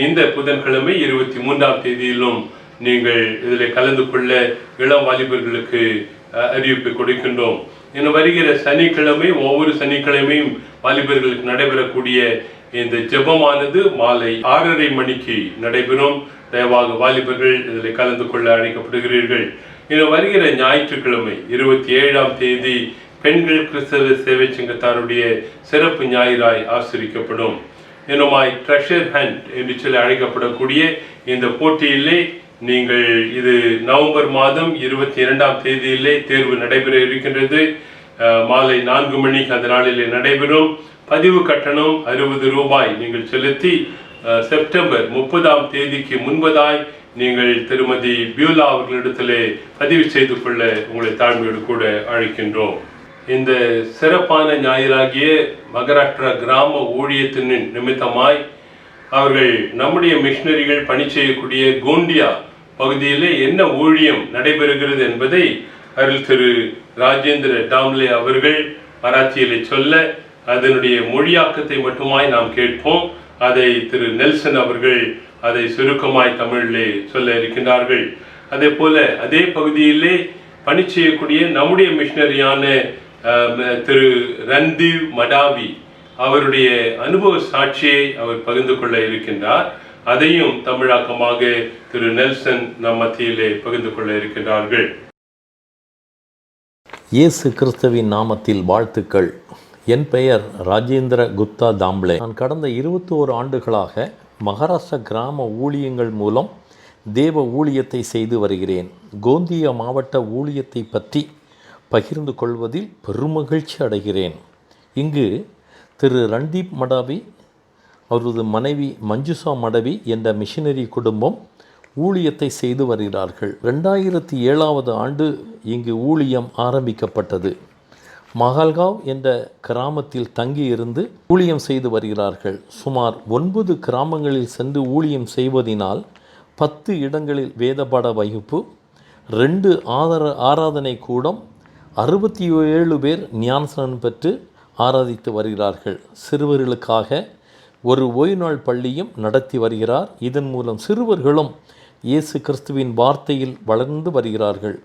இந்த புதன்கிழமை 23ஆம் தேதியிலும் நீங்கள் இதில் கலந்து கொள்ள இளம் வாலிபர்களுக்கு அறிவிப்பை கொடுக்கின்றோம். இன்னும் வருகிற சனிக்கிழமை ஒவ்வொரு சனிக்கிழமையும் வாலிபர்களுக்கு நடைபெறக்கூடிய இந்த ஜெபமானது மாலை 6:30 மணிக்கு நடைபெறும். தயவாக வாலிபர்கள் இதில் கலந்து கொள்ள அழைக்கப்படுகிறீர்கள். இன்னும் வருகிற ஞாயிற்றுக்கிழமை 27ஆம் தேதி பெண்கள் கிறிஸ்தவ சேவை சங்கத்தாருடைய சிறப்பு ஞாயிறாய் ஆசிரிக்கப்படும். இன்னுமாய் ட்ரெஷர் ஹண்ட் என்று சொல்லி அழைக்கப்படக்கூடிய இந்த போட்டியிலே நீங்கள் இது நவம்பர் மாதம் 22ஆம் தேதியிலே தேர்வு நடைபெற இருக்கின்றது. மாலை 4 மணிக்கு அந்த நாளிலே நடைபெறும். பதிவு கட்டணம் 60 ரூபாய் நீங்கள் செலுத்தி செப்டம்பர் 30ஆம் தேதிக்கு முன்பதாய் நீங்கள் திருமதி பியூலா அவர்களிடத்திலே பதிவு செய்து கொள்ள உங்களை தாழ்மையோடு கூட அழைக்கின்றோம். இந்த சிறப்பான ஞாயிறாகிய மகாராஷ்டிரா கிராம ஊழியத்தின் நிமித்தமாய் அவர்கள் நம்முடைய மிஷனரிகள் பணி செய்யக்கூடிய கோண்டியா பகுதியிலே என்ன ஊழியம் நடைபெறுகிறது என்பதை அருள் திரு ராஜேந்திர டாம்லே அவர்கள் மராத்தியிலே சொல்ல, அதனுடைய மொழியாக்கத்தை மட்டுமாய் நாம் கேட்போம். அதை திரு நெல்சன் அவர்கள் அதை சுருக்கமாய் தமிழிலே சொல்ல இருக்கின்றார்கள். அதே போல அதே பகுதியிலே பணி செய்யக்கூடிய நம்முடைய மிஷனரியான திரு ரந்தீவ் மடாவி அவருடைய அனுபவ சாட்சியை அவர் பகிர்ந்து கொள்ள இருக்கின்றார். அதையும் தமிழாக்கமாக திரு நெல்சன் நம் மத்தியிலே பகிர்ந்து கொள்ள இருக்கின்றார்கள். இயேசு கிறிஸ்துவின் நாமத்தில் வாழ்த்துக்கள். என் பெயர் ராஜேந்திர குப்தா தாம்லே. நான் கடந்த 21 ஆண்டுகளாக மகாராஷ்டிரா கிராம ஊழியங்கள் மூலம் தேவ ஊழியத்தை செய்து வருகிறேன். கோந்தியா மாவட்ட ஊழியத்தை பற்றி பகிர்ந்து கொள்வதில் பெருமகிழ்ச்சி அடைகிறேன். இங்கு திரு ரண்டீப் மடாவி அவரது மனைவி மஞ்சுசா மடவி என்ற மிஷனரி குடும்பம் ஊழியத்தை செய்து வருகிறார்கள். 2007ஆவது ஆண்டு இங்கு ஊழியம் ஆரம்பிக்கப்பட்டது. மகால்காவ் என்ற கிராமத்தில் தங்கியிருந்து ஊழியம் செய்து வருகிறார்கள். சுமார் 9 கிராமங்களில் சென்று ஊழியம் செய்வதினால் 10 இடங்களில் வேதபாட வகுப்பு, 2 ஆராதனை கூடம், 67 பேர் ஞானஸ்நானம் பெற்று ஆராதித்து வருகிறார்கள். சிறுவர்களுக்காக ஒரு ஓய்நாள் பள்ளியும் நடத்தி வருகிறார். இதன் மூலம் சிறுவர்களும் இயேசு கிறிஸ்துவின் வார்த்தையில் வளர்ந்து வருகிறார்கள்.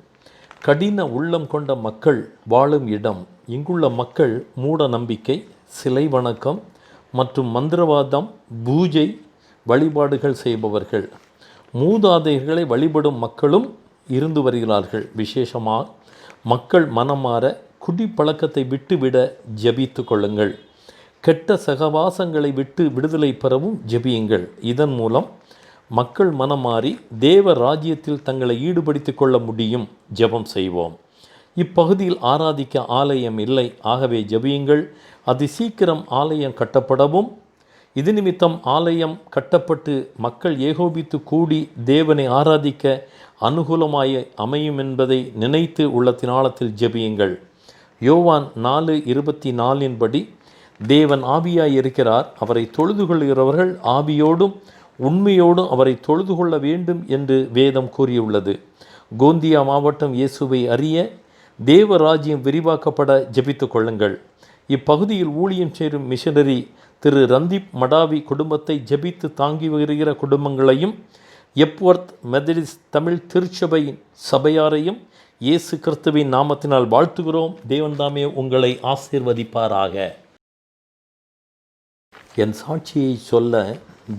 கடின உள்ளம் கொண்ட மக்கள் வாழும் இடம். இங்குள்ள மக்கள் மூட நம்பிக்கை, சிலை வணக்கம் மற்றும் மந்திரவாதம், பூஜை வழிபாடுகள் செய்பவர்கள். மூதாதைகளை வழிபடும் மக்களும் இருந்து வருகிறார்கள். விசேஷமாக மக்கள் மனமாற குடிப்பழக்கத்தை விட்டுவிட ஜெபித்து கொள்ளுங்கள். கெட்ட சகவாசங்களை விட்டு விடுதலை பெறவும் ஜெபியுங்கள். இதன் மூலம் மக்கள் மனமாறி தேவ ராஜ்யத்தில் தங்களை ஈடுபடுத்திக் கொள்ள முடியும். ஜெபம் செய்வோம். இப்பகுதியில் ஆராதிக்க ஆலயம் இல்லை, ஆகவே ஜெபியுங்கள். அதி சீக்கிரம் ஆலயம் கட்டப்படவும் இது நிமித்தம் ஆலயம் கட்டப்பட்டு மக்கள் ஏகோபித்து கூடி தேவனை ஆராதிக்க அனுகூலமாய் அமையும் என்பதை நினைத்து உள்ளத்தினாலத்தில் ஜெபியுங்கள். யோவான் 4:24 படி தேவன் ஆவியாய் இருக்கிறார், அவரை தொழுது கொள்கிறவர்கள் ஆவியோடும் உண்மையோடும் அவரை தொழுது கொள்ள வேண்டும் என்று வேதம் கூறியுள்ளது. கோந்தியா மாவட்டம் இயேசுவை அறிய தேவராஜ்யம் விரிவாக்கப்பட ஜெபித்து கொள்ளுங்கள். இப்பகுதியில் ஊழியம் சேரும் மிஷனரி திரு ரந்தீப் மடாவி குடும்பத்தை ஜெபித்து தாங்கி வருகிற குடும்பங்களையும் எப்வர்த் மெத்தடிஸ்ட் தமிழ் திருச்சபை சபையாரையும் இயேசு கிறிஸ்துவின் நாமத்தினால் வாழ்த்துகிறோம். தேவன் தாமே உங்களை ஆசீர்வதிப்பாராக. என் சாட்சியை சொல்ல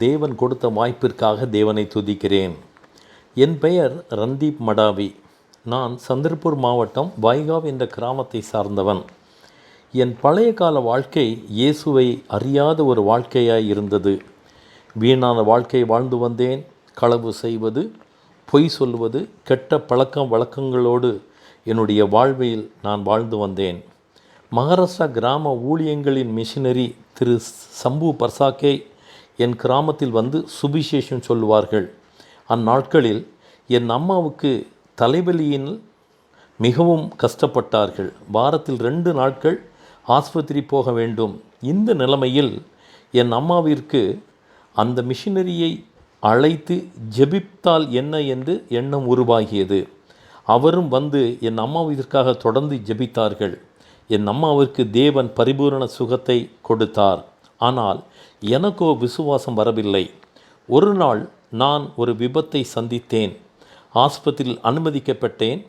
தேவன் கொடுத்த வாய்ப்பிற்காக தேவனை துதிக்கிறேன். என் பெயர் ரந்தீப் மடாவி. நான் சந்திரபூர் மாவட்டம் வைகாவ் என்ற கிராமத்தை சார்ந்தவன். என் பழைய கால வாழ்க்கை இயேசுவை அறியாத ஒரு வாழ்க்கையாய் இருந்தது. வீணான வாழ்க்கை வாழ்ந்து வந்தேன். களவு செய்வது, பொய் சொல்வது, கெட்ட வழக்கங்களோடு என்னுடைய வாழ்வில் நான் வாழ்ந்து வந்தேன். மகாராஷ்டிரா கிராம ஊழியங்களின் மிஷினரி திரு சம்பு பர்சாக்கே என் கிராமத்தில் வந்து சுவிசேஷம் சொல்லுவார்கள். அந்நாட்களில் என் அம்மாவுக்கு தலைவலியில் மிகவும் கஷ்டப்பட்டார்கள். வாரத்தில் 2 நாட்கள் ஆஸ்பத்திரி போக வேண்டும். இந்த நிலைமையில் என் அம்மாவிற்கு அந்த மிஷினரியை அழைத்து ஜெபித்தால் என்ன என்று எண்ணம் உருவாகியது. அவரும் வந்து என் அம்மாவிற்காக தொடர்ந்து ஜெபித்தார்கள். என் அம்மாவிற்கு தேவன் பரிபூரண சுகத்தை கொடுத்தார். ஆனால் எனக்கோ விசுவாசம் வரவில்லை. ஒரு நாள் நான் ஒரு விபத்தை சந்தித்தேன். ஆஸ்பத்திரியில் அனுமதிக்கப்பட்டேன்.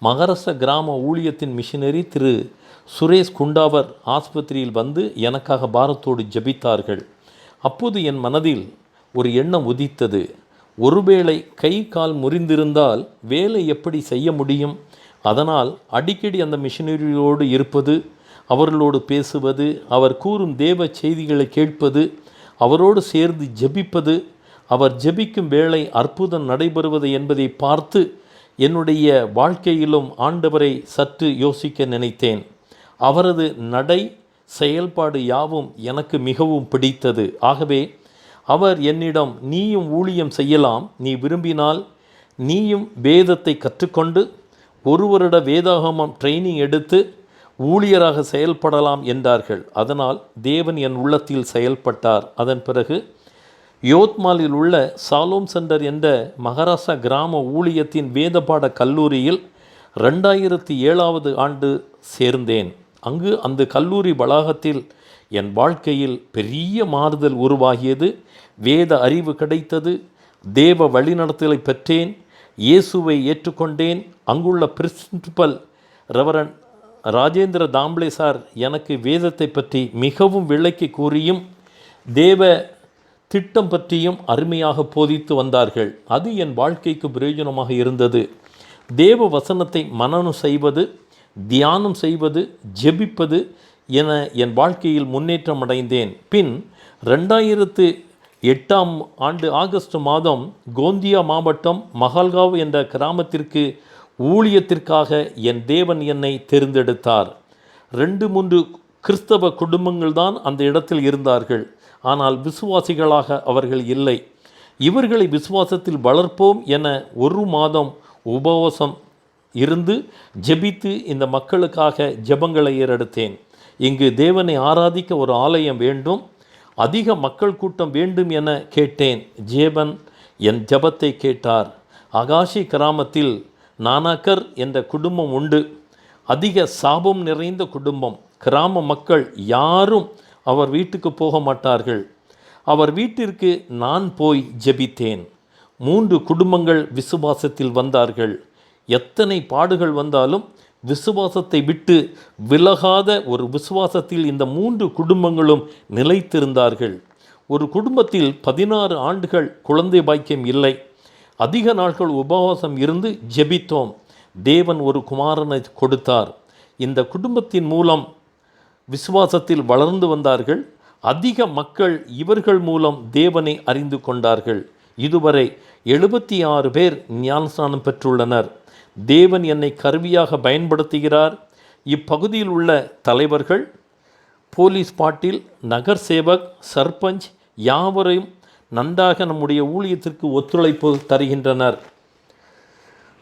மகாராஷ்டிரா கிராம ஊழியத்தின் மிஷினரி திரு சுரேஷ் குண்டாவர் ஆஸ்பத்திரியில் வந்து எனக்காக பாரத்தோடு ஜெபித்தார்கள். அப்போது என் மனதில் ஒரு எண்ணம் உதித்தது. ஒருவேளை கை கால் முறிந்திருந்தால் வேலை எப்படி செய்ய முடியும்? அதனால் அடிக்கடி அந்த மிஷினரியோடு இருப்பது, அவர்களோடு பேசுவது, அவர் கூறும் தேவ செய்திகளை கேட்பது, அவரோடு சேர்ந்து ஜெபிப்பது, அவர் ஜெபிக்கும் வேளை அற்புதம் நடைபெறுவது என்பதை பார்த்து என்னுடைய வாழ்க்கையிலும் ஆண்டவரை சற்று யோசிக்க நினைத்தேன். அவரது நடை செயல்பாடு யாவும் எனக்கு மிகவும் பிடித்தது. ஆகவே அவர் என்னிடம், நீயும் ஊழியம் செய்யலாம், நீ விரும்பினால் நீயும் வேதத்தை கற்றுக்கொண்டு 1 வருட வேதாகமம் ட்ரைனிங் எடுத்து ஊழியராக செயல்படலாம் என்றார்கள். அதனால் தேவன் என் உள்ளத்தில் செயல்பட்டார். அதன் பிறகு யோத்மாலில் உள்ள சாலோம் சென்டர் என்ற மகாராஷ்டிரா கிராம ஊழியத்தின் வேதபாட கல்லூரியில் 2007 ஆண்டு சேர்ந்தேன். அங்கு அந்த கல்லூரி வளாகத்தில் என் வாழ்க்கையில் பெரிய மாறுதல் உருவாகியது. வேத அறிவு கிடைத்தது. தேவ வழிநடத்தலை பெற்றேன். இயேசுவை ஏற்றுக்கொண்டேன். அங்குள்ள பிரின்சிபல் ரெவரண்ட் ராஜேந்திர தாம்ப்ளே சார் எனக்கு வேதத்தை பற்றி மிகவும் விளக்கி கூறியும் தேவ திட்டம் பற்றியும் அருமையாக போதித்து வந்தார்கள். அது என் வாழ்க்கைக்கு பிரயோஜனமாக இருந்தது. தேவ வசனத்தை மனனம் செய்வது, தியானம் செய்வது, ஜெபிப்பது என என் வாழ்க்கையில் முன்னேற்றம் அடைந்தேன். பின் 2008 ஆண்டு ஆகஸ்ட் மாதம் கோந்தியா மாவட்டம் மகால்காவ் என்ற கிராமத்திற்கு ஊழியத்திற்காக என் தேவன் என்னை தேர்ந்தெடுத்தார். 2-3 கிறிஸ்தவ குடும்பங்கள் தான் அந்த இடத்தில் இருந்தார்கள். ஆனால் விசுவாசிகளாக அவர்கள் இல்லை. இவர்களை விசுவாசத்தில் வளர்ப்போம் என 1 மாதம் உபவாசம் இருந்து ஜெபித்து இந்த மக்களுக்காக ஜெபங்களை ஏறெடுத்தேன். இங்கு தேவனை ஆராதிக்க ஒரு ஆலயம் வேண்டும், அதிக மக்கள் கூட்டம் வேண்டும் என கேட்டேன். ஜேபன் என் ஜெபத்தை கேட்டார். அகாஷி கிராமத்தில் நானாக்கர் என்ற குடும்பம் உண்டு. அதிக சாபம் நிறைந்த குடும்பம். கிராம மக்கள் யாரும் அவர் வீட்டுக்கு போக மாட்டார்கள். அவர் வீட்டிற்கு நான் போய் ஜெபித்தேன். 3 குடும்பங்கள் விசுவாசத்தில் வந்தார்கள். எத்தனை பாடுகள் வந்தாலும் விசுவாசத்தை விட்டு விலகாத ஒரு விசுவாசத்தில் இந்த 3 குடும்பங்களும் நிலைத்திருந்தார்கள். ஒரு குடும்பத்தில் 16 ஆண்டுகள் குழந்தை பாக்கியம் இல்லை. அதிக நாட்கள் உபவாசம் இருந்து ஜெபித்தோம். தேவன் ஒரு குமாரனை கொடுத்தார். இந்த குடும்பத்தின் மூலம் விசுவாசத்தில் வளர்ந்து வந்தார்கள். அதிக மக்கள் இவர்கள் மூலம் தேவனை அறிந்து கொண்டார்கள். இதுவரை 76 பேர் ஞானஸ்நானம் பெற்றுள்ளனர். தேவன் என்னை கருவியாக பயன்படுத்துகிறார். இப்பகுதியில் உள்ள தலைவர்கள், போலீஸ் பாட்டில், நகர் சேவக், சர்பஞ்ச் யாவரையும் நன்றாக நம்முடைய ஊழியத்திற்கு ஒத்துழைப்பு தருகின்றனர்.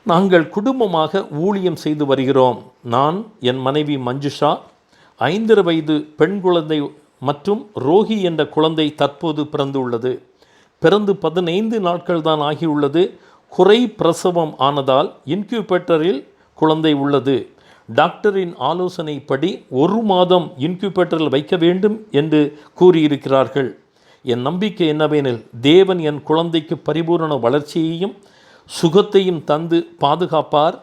நாங்கள் குடும்பமாக ஊழியம் செய்து வருகிறோம். நான், என் மனைவி மஞ்சுஷா, 5 வயது பெண் குழந்தை மற்றும் ரோஹி என்ற குழந்தை தற்போது பிறந்துள்ளது. பிறந்து 15 நாட்கள் தான் ஆகியுள்ளது. குறை பிரசவம் ஆனதால் இன்குபேட்டரில் குழந்தை உள்ளது. டாக்டரின் ஆலோசனைப்படி 1 மாதம் இன்குபேட்டரில் வைக்க வேண்டும் என்று கூறியிருக்கிறார்கள். என் நம்பிக்கை என்னவெனில், தேவன் என் குழந்தைக்கு பரிபூரண வளர்ச்சியையும் சுகத்தையும் தந்து பாதுகாப்பார்.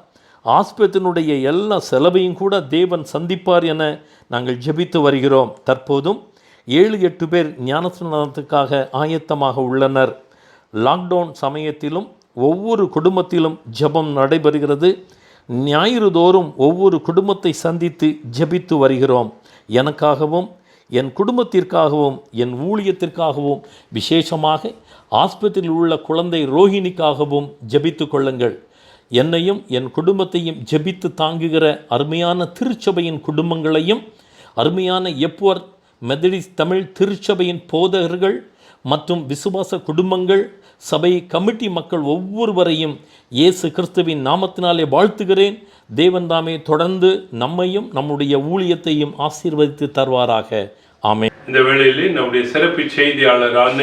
ஆஸ்பத்திரியினுடைய எல்லா செலவையும் கூட தேவன் சந்திப்பார் என நாங்கள் ஜெபித்து வருகிறோம். தற்போதும் 7-8 பேர் ஞானஸ்நானத்துக்காக ஆயத்தமாக உள்ளனர். லாக்டவுன் சமயத்திலும் ஒவ்வொரு குடும்பத்திலும் ஜெபம் நடைபெறுகிறது. ஞாயிறுதோறும் ஒவ்வொரு குடும்பத்தை சந்தித்து ஜெபித்து வருகிறோம். எனக்காகவும் என் குடும்பத்திற்காகவும் என் ஊழியத்திற்காகவும் விசேஷமாக ஆஸ்பத்திரியில் உள்ள குழந்தை ரோஹிணிக்காகவும் ஜெபித்து கொள்ளுங்கள். என்னையும் என் குடும்பத்தையும் ஜெபித்து தாங்குகிற அருமையான திருச்சபையின் குடும்பங்களையும் அருமையான எப்வர்த் மெத்தடிஸ்ட் தமிழ் திருச்சபையின் போதகர்கள் மற்றும் விசுவாச குடும்பங்கள் சபை கமிட்டி மக்கள் ஒவ்வொருவரையும் இயேசு கிறிஸ்துவின் நாமத்தினாலே வாழ்த்துகிறேன். தேவன் தாமே தொடர்ந்து நம்மையும் நம்முடைய ஊழியத்தையும் ஆசீர்வதித்து தருவாராக. ஆமென். இந்த வேளையிலே நம்முடைய சிறப்பு செய்தியாளரான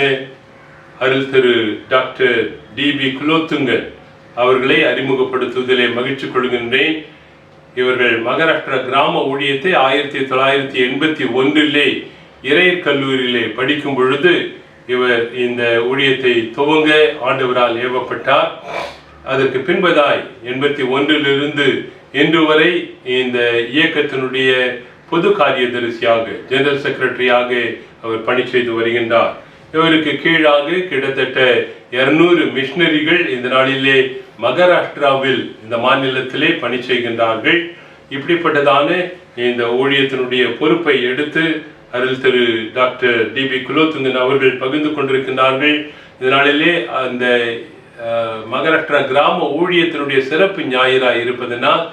அருள் திரு டாக்டர் டிபி குலோத்துங்கன் அவர்களை அறிமுகப்படுத்துவதிலே மகிழ்ச்சி கொள்கின்றேன். இவர்கள் மகாராஷ்டிரா கிராம ஊழியத்தை 1981 இறையர் கல்லூரியிலே படிக்கும் பொழுது இவர் இந்த ஊழியத்தை துவங்க ஆண்டவரால் ஏவப்பட்டார். அதற்கு பின்பதாய் 81 இன்று வரை இந்த இயக்கத்தினுடைய பொது காரியதரிசியாக ஜெனரல் செக்ரட்டரியாக அவர் பணி செய்து வருகின்றார். இவருக்கு கீழாக கிட்டத்தட்ட 200 மிஷனரிகள் இந்த நாளிலே மகாராஷ்டிராவில் இந்த மாநிலத்திலே பணி செய்கின்றார்கள். இப்படிப்பட்டதான இந்த ஊழியத்தினுடைய பொறுப்பை எடுத்து அருள் திரு டாக்டர் டிபி குலோத்துங்கன் அவர்கள் பகிர்ந்து கொண்டிருக்கின்றார்கள். இதனாலே அந்த மகாராஷ்டிரா கிராம ஊழியத்தினுடைய சிறப்பு ஞாயிறாக இருப்பதனால்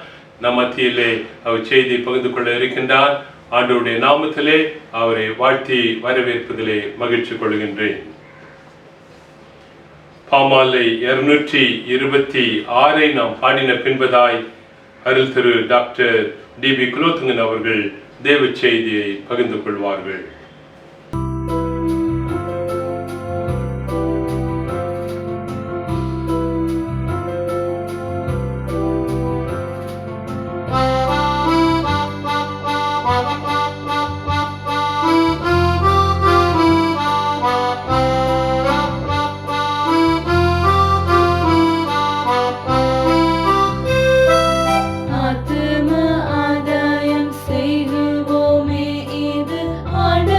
நம் மத்தியிலே அவர் செய்தி பகிர்ந்து கொள்ள இருக்கின்றார். ஆண்டவருடைய நாமத்திலே அவரை வாழ்த்தி வரவேற்பதிலே மகிழ்ச்சி கொள்கின்றேன். பாமாலை 226 நாம் பாடின பின்பதாய் அருள் திரு டாக்டர் டிபி குலோத்துங்கன் அவர்கள் தேவ செய்தியை பகிர்ந்து கொள்வார்கள். ஆத்தும ஆதாயம் செய்குவோமே, இது ஆண்டவருடைய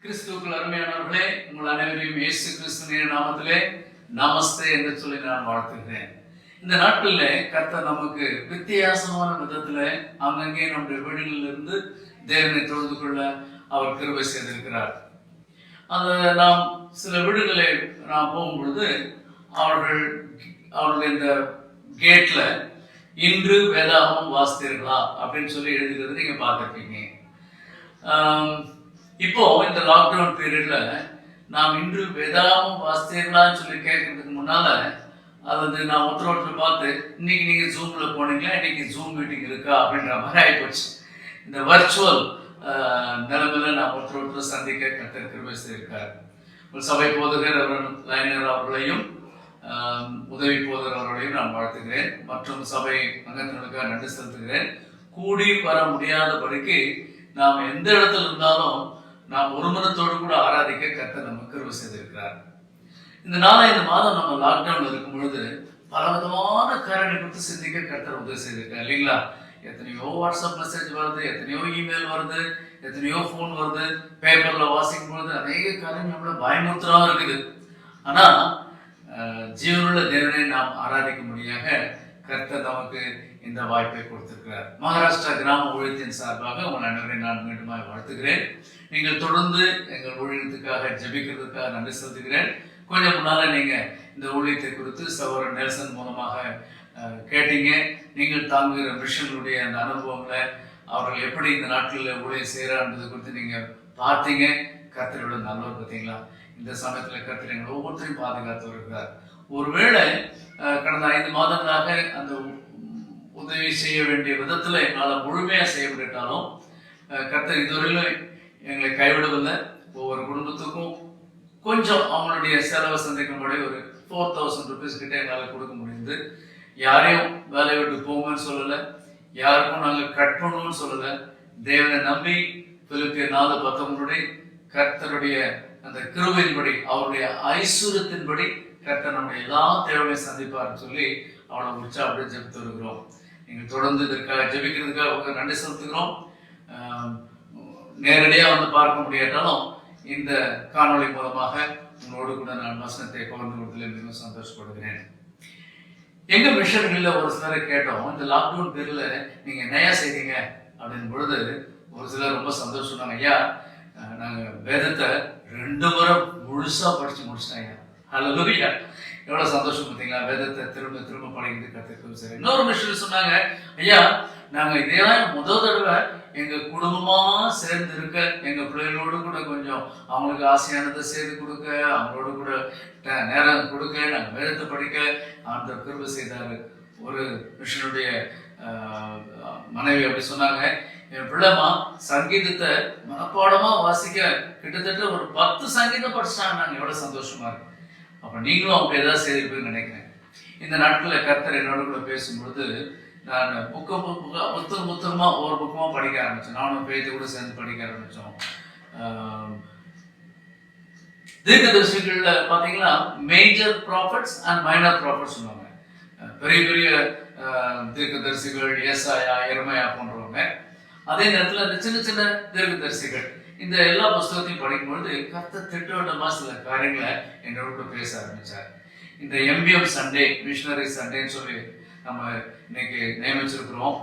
கிறிஸ்துவுக்குள் அருமையானவர்களே, உங்கள் அனைவரையும் இயேசு கிறிஸ்துவின் நாமத்திலே நமஸ்தே என்று சொல்லி நான் வாழ்த்துகிறேன். இந்த நாட்களில் கர்த்தர் நமக்கு வித்தியாசமான விதத்தில் அங்கங்கே நம்முடைய வீடுகளிலிருந்து தேவனை தொழுது கொள்ள அவர் கிருபை செய்திருக்கிறார். அதை நாம் சில வீடுகளில் நாம் போகும்பொழுது அவர்கள் இந்த கேட்ல இன்று வேதாகமம் வாசித்தீர்களா அப்படின்னு சொல்லி எழுதுகிறது நீங்க பார்த்துருப்பீங்க. இப்போ இந்த லாக்டவுன் பீரியட்ல நாம் இன்று வேதாகமம் வாசித்தீர்களான்னு சொல்லி கேட்கறதுக்கு முன்னால அது நான் ஒருத்தர் பார்த்து இன்னைக்கு நீங்க ஜூம்ல போனீங்களா, இன்னைக்கு ஜூம் மீட்டிங் இருக்கா அப்படின்ற மாதிரி ஆயிப்போச்சு. இந்த வர்ச்சுவல் நிலைமையில நான் ஒருத்தர் சந்திக்க கர்த்தர் கிருபை செய்திருக்கார். ஒரு சபை போதகர் லைனர் அவர்களையும் உதவி போதகர் அவர்களையும் நான் வாழ்த்துகிறேன். மற்றும் சபை அங்கத்தினருக்காக நன்றி செலுத்துகிறேன். கூடி வர முடியாதபடிக்கு நாம் எந்த இடத்துல இருந்தாலும் நாம் ஒரு மனத்தோடு கூட ஆராதிக்க கர்த்தர் நமக்கு கிருபை செய்திருக்கிறார். இந்த 4-5 மாதம் நம்ம லாக்டவுன்ல இருக்கும் பொழுது பல விதமான காரணி குறித்து சிந்திக்க கர்த்தர் உதவி செய்திருக்கார் இல்லைங்களா? எத்தனையோ வாட்ஸ்அப் மெசேஜ் வருது, எத்தனையோ இமெயில் வருது, எத்தனையோ ஃபோன் வருது, பேப்பர்ல வாசிக்கும் பொழுது அநேக காரியம் நம்மள பயமுறுத்துறதா இருக்குது. ஆனா ஜீவனுள்ள தேவனை நாம் ஆராதிக்கும்படியாக கர்த்தர் நமக்கு இந்த வாய்ப்பை கொடுத்திருக்கிறார். மகாராஷ்டிரா கிராம ஊழியத்தின் சார்பாக உங்கள் அனைவரை நான் மீண்டுமாக வாழ்த்துகிறேன். நீங்கள் தொடர்ந்து எங்கள் ஊழியத்துக்காக ஜெபிக்கிறதுக்காக நன்றி செலுத்துகிறேன். கொஞ்சம் முன்னால நீங்க இந்த ஊழியத்தை குறித்து சகோதரர் நெல்சன் மூலமாக கேட்டீங்க. நீங்கள் தாங்குகிற மிஷனுடைய அந்த அனுபவங்களை, அவர்கள் எப்படி இந்த நாட்களில் ஊழியம் செய்யறான்றது குறித்து நீங்க பார்த்தீங்க. கர்த்தரோட நல்லவர் பார்த்தீங்களா? இந்த சமயத்துல கர்த்தர் எங்களை ஒவ்வொருத்தரையும் பாதுகாத்து வருகிறார். ஒருவேளை கடந்த 5 மாதங்களாக அந்த உதவி செய்ய வேண்டிய விதத்துல எங்களால் முழுமையா செய்யப்பட்டாலும் கர்த்தர் இதுவரையிலும் எங்களை கைவிடவில்லை. ஒவ்வொரு குடும்பத்துக்கும் கொஞ்சம் அவங்களுடைய செலவை சந்திக்கும்படி ஒரு 4000 rupees கிட்ட எங்களால் கொடுக்க முடியுது. யாரையும் வேலையை விட்டு போங்கன்னு சொல்லலை, யாருக்கும் நாங்கள் கட் பண்ணுவோம்னு சொல்லலை. தேவனை நம்பி பிலிப்பியர் 4:19 கர்த்தருடைய அந்த கிருபையின்படி, அவருடைய ஐஸ்வர்யத்தின்படி கர்த்தர் நம்முடைய எல்லா தேவையும் சந்திப்பார்னு சொல்லி அவனை உற்சாகப்படி ஜெபித்து வருகிறோம். நீங்கள் தொடர்ந்து இதற்காக ஜெபிக்கிறதுக்காக நன்றி செலுத்துகிறோம். நேரடியாக வந்து பார்க்க முடியாட்டாலும் இந்த காணொளி மூலமாக உங்களோடு கூட நான் வசனத்தை பகிர்ந்து கொடுத்ததில் மிகவும் சந்தோஷப்படுகிறேன். எங்க மிஷன்களில் ஒரு சிலரை கேட்டோம், இந்த லாக்டவுன் பீரியட்ல நீங்க என்னையா செய்றீங்க அப்படின்னு பொழுது ஒரு சிலர் ரொம்ப சந்தோஷம் சொன்னாங்க. ஐயா, நாங்க வேதத்தை 2 முறை முழுசா படிச்சு முடிச்சிட்டாங்க. ஹல்லேலூயா! எவ்வளவு சந்தோஷம் பார்த்தீங்களா? வேதத்தை திரும்ப திரும்ப படிக்கிறது கத்துக்கிறது. சரி, இன்னொரு மிஷன் சொன்னாங்க, ஐயா நாங்க இதெல்லாம் முதல் தடவை எங்க குடும்பமா சேர்ந்து இருக்க, எங்க பிள்ளைகளோடு கூட கொஞ்சம் அவங்களுக்கு ஆசையானதை செய்து கொடுக்க, அவங்களோட கூட நேரம் கொடுக்க, நாங்க வேதத்தை படிக்க ஆண்டவர் கிருபை செய்தாரு. ஒரு மிஷனுடைய மனைவி அப்படி சொன்னாங்க, என் பிள்ளைமா சங்கீதத்தை மனப்பாடமா வாசிக்க கிட்டத்தட்ட ஒரு 10 சங்கீதம் படிச்சாங்க. நாங்க எவ்வளவு சந்தோஷமா இருக்கு. அப்ப நீங்களும் அப்படி ஏதாவது செய்திருப்பீங்கன்னு நினைக்கிறேன். இந்த நாட்களில் கர்த்தர் என்னோட கூட பேசும்பொழுது நான் புத்தகமா ஒவ்வொரு புக்கமா படிக்க ஆரம்பிச்சேன். நானும் பேய்த்து கூட சேர்ந்து படிக்க ஆரம்பிச்சோம். தீர்க்கதரிசிகள்ல பாத்தீங்கன்னா major profits and minor profits சொல்லுவாங்க. பெரிய பெரிய தீர்க்கதரிசிகள் ஏசாயா, எரமையா போன்றவங்க. அதே நேரத்தில் அந்த சின்ன சின்ன தீர்க்கதரிசிகள். இந்த எல்லா புஸ்தகத்தையும் படிக்கும்பொழுது கர்த்தர் திட்டவட்டமா சில காரியங்களை என்னோட கூட பேச ஆரம்பிச்சார். இந்த MBM சண்டே, மிஷனரி சண்டேன்னு சொல்லி நம்ம இன்னைக்கு நியமிச்சிருக்கிறோம்.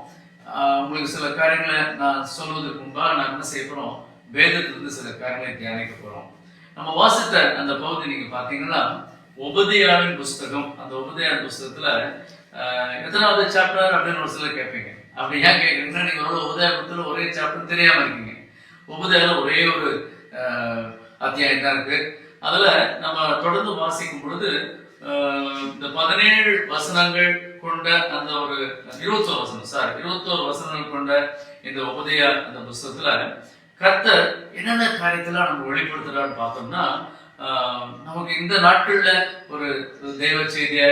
உங்களுக்கு சில காரியங்களை நான் சொல்வதற்கு முன்பாக நான் என்ன செய்ய போறோம், வேதத்திலிருந்து சில காரியங்களை தியானிக்க போறோம். நம்ம வாசித்த அந்த பகுதி நீங்க பாத்தீங்கன்னா உபதேயாவின் புஸ்தகம். அந்த உபதேயாவின் புஸ்தகத்துல எத்தனாவது சாப்டர் அப்படின்னு ஒரு சிலர் கேட்பீங்க. அப்படி ஏன் கேட்குறீங்கன்னா, நீங்க ஒரு உபதேயத்துல ஒரே சாப்டர் தெரியாம இருக்கீங்க. உபதேயில ஒரே ஒரு அத்தியாயம் தான் இருக்கு. அதுல நம்ம தொடர்ந்து வாசிக்கும் பொழுது இந்த 17 வசனங்கள் கொண்ட அந்த ஒரு 21 வசனங்கள் கொண்ட இந்த உபதேய அந்த புஸ்தகத்துல கர்த்தர் என்னென்ன காரியத்துல நம்ம வெளிப்படுத்துறான்னு பார்த்தோம்னா, நமக்கு இந்த நாட்கள்ல ஒரு தெய்வ செய்திய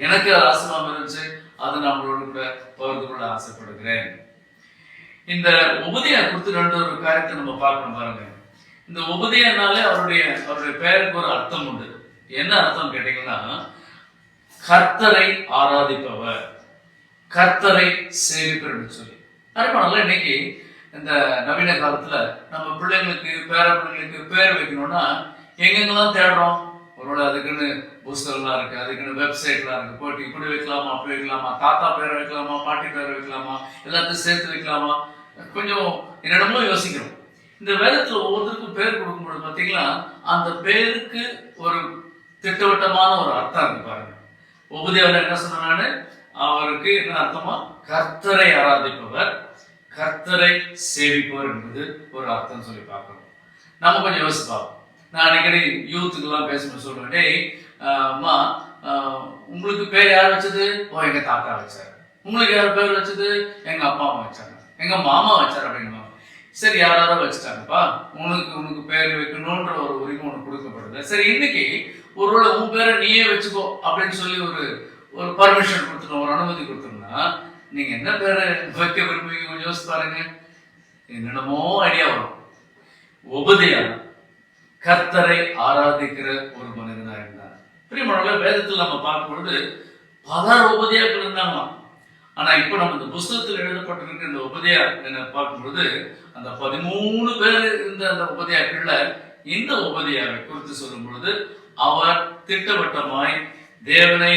எனக்கு ஆசீர்வாதம் இருந்துச்சு. அதை நம்மளோட கூட பகிர்ந்து கொள்ள ஆசைப்படுகிறேன். இந்த உபதேய குறித்து ஒரு காரியத்தை நம்ம பார்க்கணும் பாருங்க. இந்த உபதேயனாலே அவருடைய பெயருக்கு ஒரு அர்த்தம் உண்டு. என்ன அர்த்தம் கேட்டீங்கன்னா, கர்த்தரை ஆராதிப்பவர், கர்த்தரை சேவிப்பவர் சொல்லி. அதனால இன்னைக்கு இந்த நவீன காலத்துல நம்ம பிள்ளைங்களுக்கு பேர பிள்ளைங்களுக்கு பேர் வைக்கணும்னா எங்கெங்கெல்லாம் தேடுறோம். ஒருவேளை அதுக்குன்னு புஸ்தகம்லாம் இருக்கு, அதுக்குன்னு வெப்சைட்லாம் இருக்கு, போயிட்டு இப்படி வைக்கலாமா அப்படி வைக்கலாமா, தாத்தா பேரை வைக்கலாமா பாட்டி பேரை வைக்கலாமா, எல்லாத்தையும் சேர்த்து வைக்கலாமா, கொஞ்சம் என்னிடமும் யோசிக்கிறோம். இந்த வேதத்துல ஒவ்வொருத்தருக்கும் பேர் கொடுக்கும்போது பார்த்தீங்கன்னா அந்த பேருக்கு ஒரு திட்டவட்டமான ஒரு அர்த்தம் இருக்கு பாருங்க. உபதேவன் என்ன சொன்னான்னு, அவருக்கு என்ன அர்த்தமா, கர்த்தரை ஆராதிப்பவர், கர்த்தரை சேவிப்பவர் என்பது ஒரு அர்த்தம் சொல்லி பார்க்கணும். நம்ம கொஞ்சம் யோசிச்சு பார்ப்போம். நான் அடிக்கடி யூத்துக்கெல்லாம் பேசும்போது சொல்லுவேன், டேய் அம்மா உங்களுக்கு பேர் யார் வச்சது? ஓ எங்க தாத்தா வச்சாரு. உங்களுக்கு யார் பேர் வச்சது? எங்க அப்பா அம்மா வச்சாங்க, எங்க மாமா வச்சாரு அப்படின்னு. சரி யாராரோ வச்சுட்டாங்கப்பா, உனக்கு பேர் வைக்கணும்ன்ற ஒரு உரிமை உனக்கு கொடுக்கப்படுது. சரி இன்னைக்கு ஒருவேளை உன் பேரை நீயே வச்சுக்கோ அப்படின்னு சொல்லி ஒரு பர்மிஷன் கொடுத்துட்டோம், ஒரு அனுமதி கொடுத்தோம்னா நீங்க என்ன பேரை வைக்க விரும்புவீங்க கொஞ்சம் யோசிச்சு பாருங்க. என்னென்னமோ ஐடியா வரும். உபதேயா கர்த்தரை ஆராதிக்கிற ஒரு மனிதனா இருந்தார். பிரியமானவர்களே, வேதத்தில் நம்ம பார்க்கும்பொழுது பல உபதேயாக்கள் இருந்தாங்களாம். ஆனா இப்ப நம்ம இந்த புஸ்தகத்தில் எழுதப்பட்டிருக்கிற இந்த உபதேயா என்ன பார்க்கும்பொழுது அந்த 13 பேர் இருந்த அந்த உபதேயாக்கள்ல இந்த உபதேயாவை குறித்து சொல்லும் பொழுது அவர் திட்டவட்டமாய் தேவனை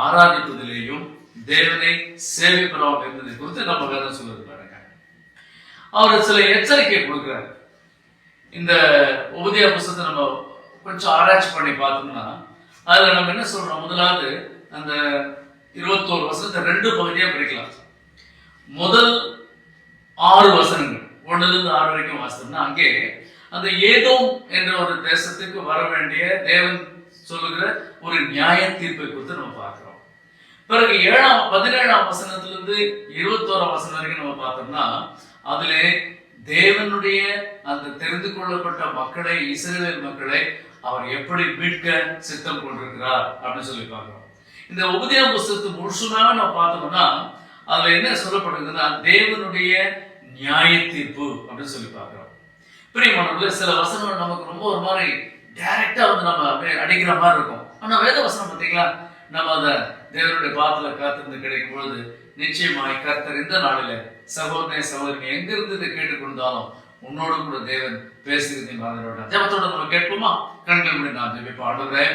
ஆராதிப்பதிலேயும் தேவனை சேவிப்பதாக இருந்ததை குறித்து நம்ம வேதம் சொல்லுது பாருங்க. அவர் சில எச்சரிக்கை கொடுக்கிறார். இந்த உபதேய புஸ்தகத்தை நம்ம கொஞ்சம் ஆராய்ச்சி பண்ணி பார்த்தோம்னா அதுல நம்ம என்ன சொல்றோம், முதலாவது அந்த 21 வசனத்தை 2 பகுதியா பிரிக்கலாம். முதல் 6 வசனங்கள் 1-6 வரைக்கும் வாசித்தோம்னா அங்கே அந்த ஏதோம் என்ற ஒரு தேசத்துக்கு வர வேண்டிய தேவன் சொல்லுகிற ஒரு நியாய தீர்ப்பை குறித்து நம்ம பார்க்கிறோம். பிறகு 17ஆம் வசனத்திலிருந்து 21ஆம் வசனம் வரைக்கும் நம்ம பார்த்தோம்னா அதிலே தேவனுடைய அந்த தெரிந்து கொள்ளப்பட்ட மக்களை, இஸ்ரவேல் மக்களை அவர் எப்படி மீட்க சித்தம் கொண்டிருக்கிறார் அப்படின்னு சொல்லி பார்க்கிறோம். இந்த உபதேய புஸ்தகத்தை முழுசுமாக நம்ம பார்த்தோம்னா அதுல என்ன சொல்லப்படுதுன்னா தேவனுடைய நியாய தீர்ப்பு அப்படின்னு சொல்லி பார்க்கிறோம். பிரியமானவர்களே, சில வசனங்கள் நமக்கு ரொம்ப ஒரு மாதிரி டைரக்டா வந்து நம்ம அப்படியே அடிக்கிற மாதிரி இருக்கும். ஆனா வேத வசனம் பார்த்தீங்களா, நம்ம அதை தேவனுடைய பாத்துல காத்திருந்து கிடைக்கும் பொழுது நிச்சயமாய் கர்த்தர் இந்த நாளில சகோதரனே சகோதரி எங்கிருந்து இதை கேட்டுக்கொண்டாலும் உன்னோடு கூட தேவன் பேசுகிறது மாதிரி ஜபத்தோட நம்ம கேட்போமா? கண்கள் முடி நான் ஜெபிப்போம். ஆண்டவரே,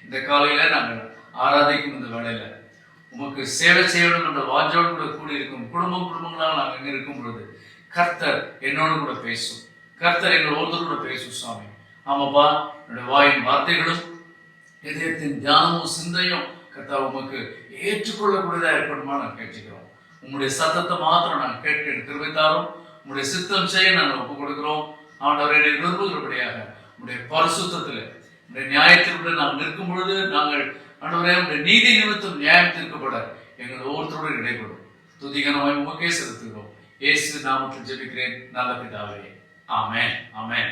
இந்த காலையில நாங்கள் ஆராதிக்கும் இந்த வேளையில உமக்கு சேவை செய்யணும் என்ற வாஞ்சோடு கூட கூடி இருக்கும் குடும்பங்களால் நாங்கள் எங்க இருக்கும் பொழுது கர்த்தர் என்னோடு கூட பேசும், கர்த்தர் எங்கள் ஒருத்தர் கூட பேசும் சுவாமி. ஆமாப்பா, என்னுடைய வாயின் வார்த்தைகளும் இதயத்தின் தியானமும் சிந்தையும் கர்த்தர் உமக்கு ஏற்றுக்கொள்ளக்கூடியதா இருக்கணுமா நாங்கள் கேட்டுக்கிறோம். உங்களுடைய சத்தத்தை மாத்திரம் நாங்கள் கேட்க கிருபைத்தாரும், உங்களுடைய சித்தம் செய்ய நாங்கள் ஒப்புக் கொடுக்கிறோம். ஆண்டவரை விரும்புகிறபடியாக உங்களுடைய பரிசுத்தத்தில் உங்களுடைய நியாயத்திற்கு நாம் நிற்கும் பொழுது நாங்கள் ஆண்டவரே உங்களுடைய நீதி நிமித்தம் நியாயம் தீர்க்கப்பட எங்கள் ஒவ்வொருத்தரோடு இடைப்படும். துதிகனமாய் உமக்கே செலுத்துகிறோம். இயேசு நாமத்தில் ஜெபிக்கிறேன் நல்ல பிதாவே, ஆமென் ஆமென்.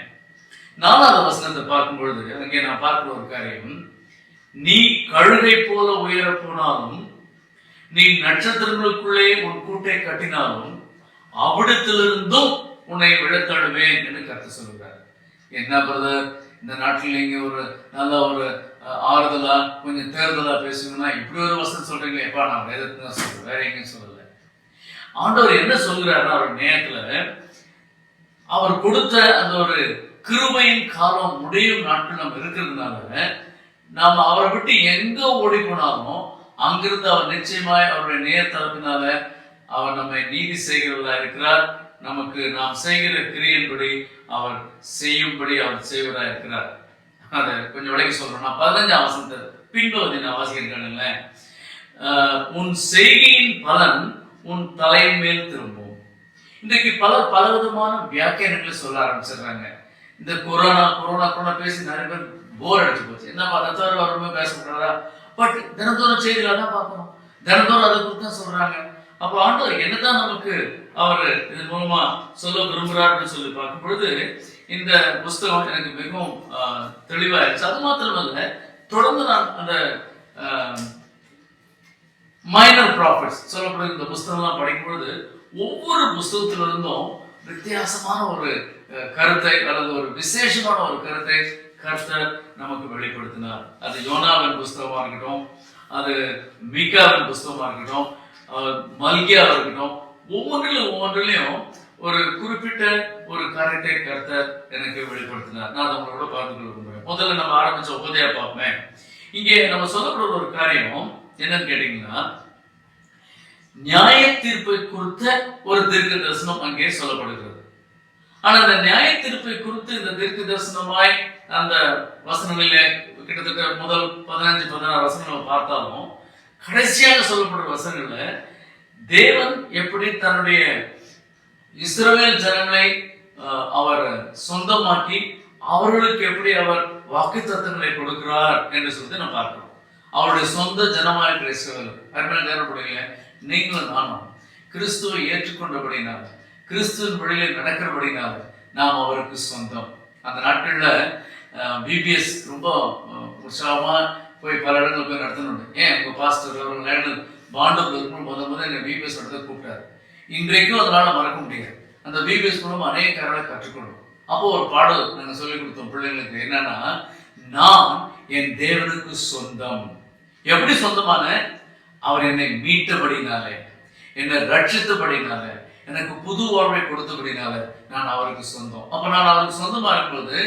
4ஆவது வசனத்தை பார்க்கும் பொழுது அங்கே நான் பார்க்கிற ஒரு காரியம், நீ கழுகை போல உயர போனாலும், நீ நட்சத்திரங்களுக்குள்ளே உன் கூட்டை கட்டினாலும் அவிடத்திலிருந்தும் உன்னை விழத்தழுவேன் என்று கர்த்தர் சொல்கிறார். என்ன பிரதர், இந்த நாட்டில் நீங்க ஒரு நல்ல ஒரு ஆறுதலா கொஞ்சம் தேர்தலா பேசுங்கன்னா இப்படி ஒரு வசனம் சொல்றீங்களே? எப்பா, நான் வேதத்தை தான் சொல்றேன், வேற எங்கேயும் சொல்லல. ஆண்டவர் என்ன சொல்கிறாருன்னா, அவர் நேரத்துல அவர் கொடுத்த அந்த ஒரு கிருபையின் காலம் முடியும் நாட்கள் நம்ம இருக்கிறதுனால நாம அவரை விட்டு எங்க ஓடி போனாலும் அங்கிருந்து அவர் நிச்சயமாய் அவருடைய நேர்த்தரத்தினால அவர் நம்மை நீதி செய்கிறவர்களா இருக்கிறார். நமக்கு நாம் செய்கிற கிரியையின்படி அவர் செய்யும்படி அவர் செய்வதா இருக்கிறார். அதை கொஞ்சம் விளக்கி சொல்றோம்னா 15ஆம் வசனத்தை பின்பகுதி நான் வாசிக்கிறேன். உன் செய்கையின் பலன் உன் தலையின் மேல் திரும்பும். இன்றைக்கு பல விதமான வியாக்கியானங்களை சொல்ல ஆரம்பிச்சிடுறாங்க. இந்த கொரோனா பேசி நிறைய பேர் போர் அடிச்சு போச்சு. என்ன தவிர வரமே பேசப்படுறதா? பட் தினந்தோறும் செய்தியில தான் பார்க்கணும், தினந்தோறும் அதை குறித்து தான் சொல்றாங்க. அப்போ ஆண்டவர் என்னதான் நமக்கு அவர் இதன் மூலமா சொல்ல விரும்புகிறார் அப்படின்னு சொல்லி பார்க்கும் பொழுது இந்த புஸ்தகம் எனக்கு மிகவும் தெளிவாயிருச்சு. அது மாத்திரமல்ல, தொடர்ந்து நான் அந்த மைனர் ப்ராஃபிட்ஸ் சொல்லப்படுற இந்த புஸ்தகம்லாம் படிக்கும் பொழுது ஒவ்வொரு புஸ்தகத்திலிருந்தும் வித்தியாசமான ஒரு கருத்தை அல்லது ஒரு விசேஷமான ஒரு கருத்தை கர்த்தர் நமக்கு வெளிப்படுத்தினார். அது யோனாவின் புஸ்தகமா இருக்கட்டும், அது மீகாவின் புஸ்தகமா இருக்கட்டும், மல்கியா இருக்கட்டும், ஒவ்வொன்றிலையும் ஒரு குறிப்பிட்ட ஒரு காரியத்தை கர்த்தர் எனக்கு வெளிப்படுத்தினார். நான் உங்களோட பகிர்ந்து கொள்ள விரும்புகிறேன். முதல்ல நம்ம ஆரம்பிச்ச உபதேய பார்ப்போமே. இங்கே நம்ம சொல்லப்படுற ஒரு காரியம் என்னன்னு கேட்டீங்கன்னா, நியாய தீர்ப்பை குறித்த ஒரு தீர்க்க தரிசனம் அங்கே சொல்லப்படுகிறது. ஆனா அந்த நியாய தீர்ப்பை குறித்து இந்த தீர்க்க தரிசனமாய் அந்த வசனங்களிலே கிட்டத்தட்ட முதல் 15-16 வசனங்களை பார்த்தாலும், கடைசியாக சொல்லப்படுற வசனங்கள்ல தேவன் எப்படி தன்னுடைய இஸ்ரவேல் ஜனங்களை அவர் சொந்தமாக்கி அவர்களுக்கு எப்படி அவர் வாக்குத்தத்தங்களை கொடுக்கிறார் என்று சொல்லி நம்ம பார்க்கிறோம். அவருடைய சொந்த ஜனமாக இருக்கிற இஸ்ரவேல் அருமையான தேவனுடைய நீங்களும் நானும் கிறிஸ்துவை ஏற்றுக்கொண்டபடினால, கிறிஸ்துவின் வழியில் நடக்கிறபடினால நாம் அவருக்கு சொந்தம். அந்த நாட்கள்ல பிபிஎஸ் ரொம்ப உற்சாகமா போய் பல இடங்கள் போய் நடத்தணும். ஏன் உங்க பாஸ்டர் அவர்கள் பாண்டூர்ல இருக்கணும் முதல் என்ன பிபிஎஸ் நடத்த கூப்பிட்டாரு. இன்றைக்கும் அதனால மறக்க முடியாது. அந்த பிபிஎஸ் மூலம் அநேக காரணங்களை கற்றுக்கொள்ளும். அப்போ ஒரு பாடல் நாங்க சொல்லிக் கொடுத்தோம் பிள்ளைங்களுக்கு. என்னன்னா, நான் என் தேவனுக்கு சொந்தம். எப்படி சொந்தமான? அவர் என்னை மீட்டபடினாலே, என்னை ரட்சித்தபடினால, எனக்கு புது வாழ்வை கொடுத்தபடினால நான் அவருக்கு சொந்தம். அப்ப நான் அவருக்கு சொந்தமா இருக்கும்போது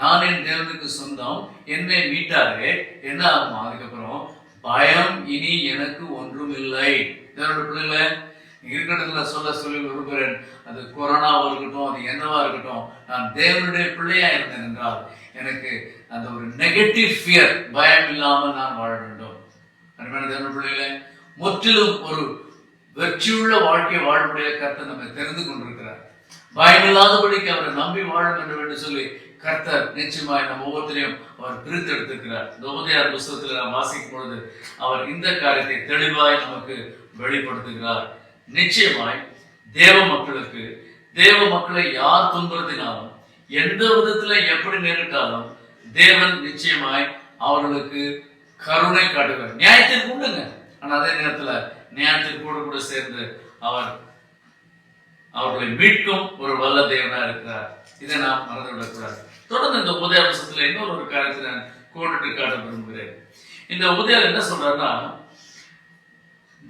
நான் என் தேவனுக்கு சொந்தம். என்னை மீட்டாரே, என்ன ஆகும்? அதுக்கப்புறம் பயம் இனி எனக்கு ஒன்றும் இல்லை. தேவனுடைய பிள்ளைகளை இருக்கிறதுல சொல்லி விரும்புகிறேன். அது கொரோனாவா இருக்கட்டும், அது என்னவா இருக்கட்டும், நான் தேவனுடைய பிள்ளையா இருந்தேன் என்றால் எனக்கு அந்த ஒரு நெகட்டிவ் ஃபியர், பயம் இல்லாமல் நான் வாழ வேண்டும். அருமையான தேவனுடைய பிள்ளைகளை, முற்றிலும் ஒரு வெற்றியுள்ள வாழ்க்கையை வாழக்கூடிய கர்த்தர் நம்ம தெரிந்து கொண்டிருக்கிறார். பயமில்லாதபடிக்கு அவரை நம்பி வாழ வேண்டும் என்று சொல்லி கர்த்தர் நிச்சயமாய் நம்ம ஒவ்வொருத்தரையும் அவர் பிரித்து எடுத்திருக்கிறார். இந்த உபதேயார் புஸ்தகத்தில் நாம் வாசிக்கும் பொழுது அவர் இந்த காரியத்தை தெளிவாய் நமக்கு வெளிப்படுத்துகிறார். நிச்சயமாய் தேவ மக்களுக்கு, தேவ மக்களை யார் துன்புறுத்தினாலும், எந்த விதத்துல எப்படி நேரிட்டாலும் தேவன் நிச்சயமாய் அவர்களுக்கு கருணை காட்டுகிறார். நியாயத்திற்கு உண்டுங்க. ஆனா அதே நேரத்துல நியாயத்திற்கு கூட சேர்ந்து அவர் அவர்களை மீட்கும் ஒரு வல்ல தேவனா இருக்கிறார். இதை நாம் மறந்து விடக்கூடாது. தொடர்ந்து இந்த உபதேசத்துல இன்னொரு காரியத்தை நான் கோடிட்டு காட்ட விரும்புகிறேன். இந்த உபதேசம் என்ன சொல்றாருன்னா,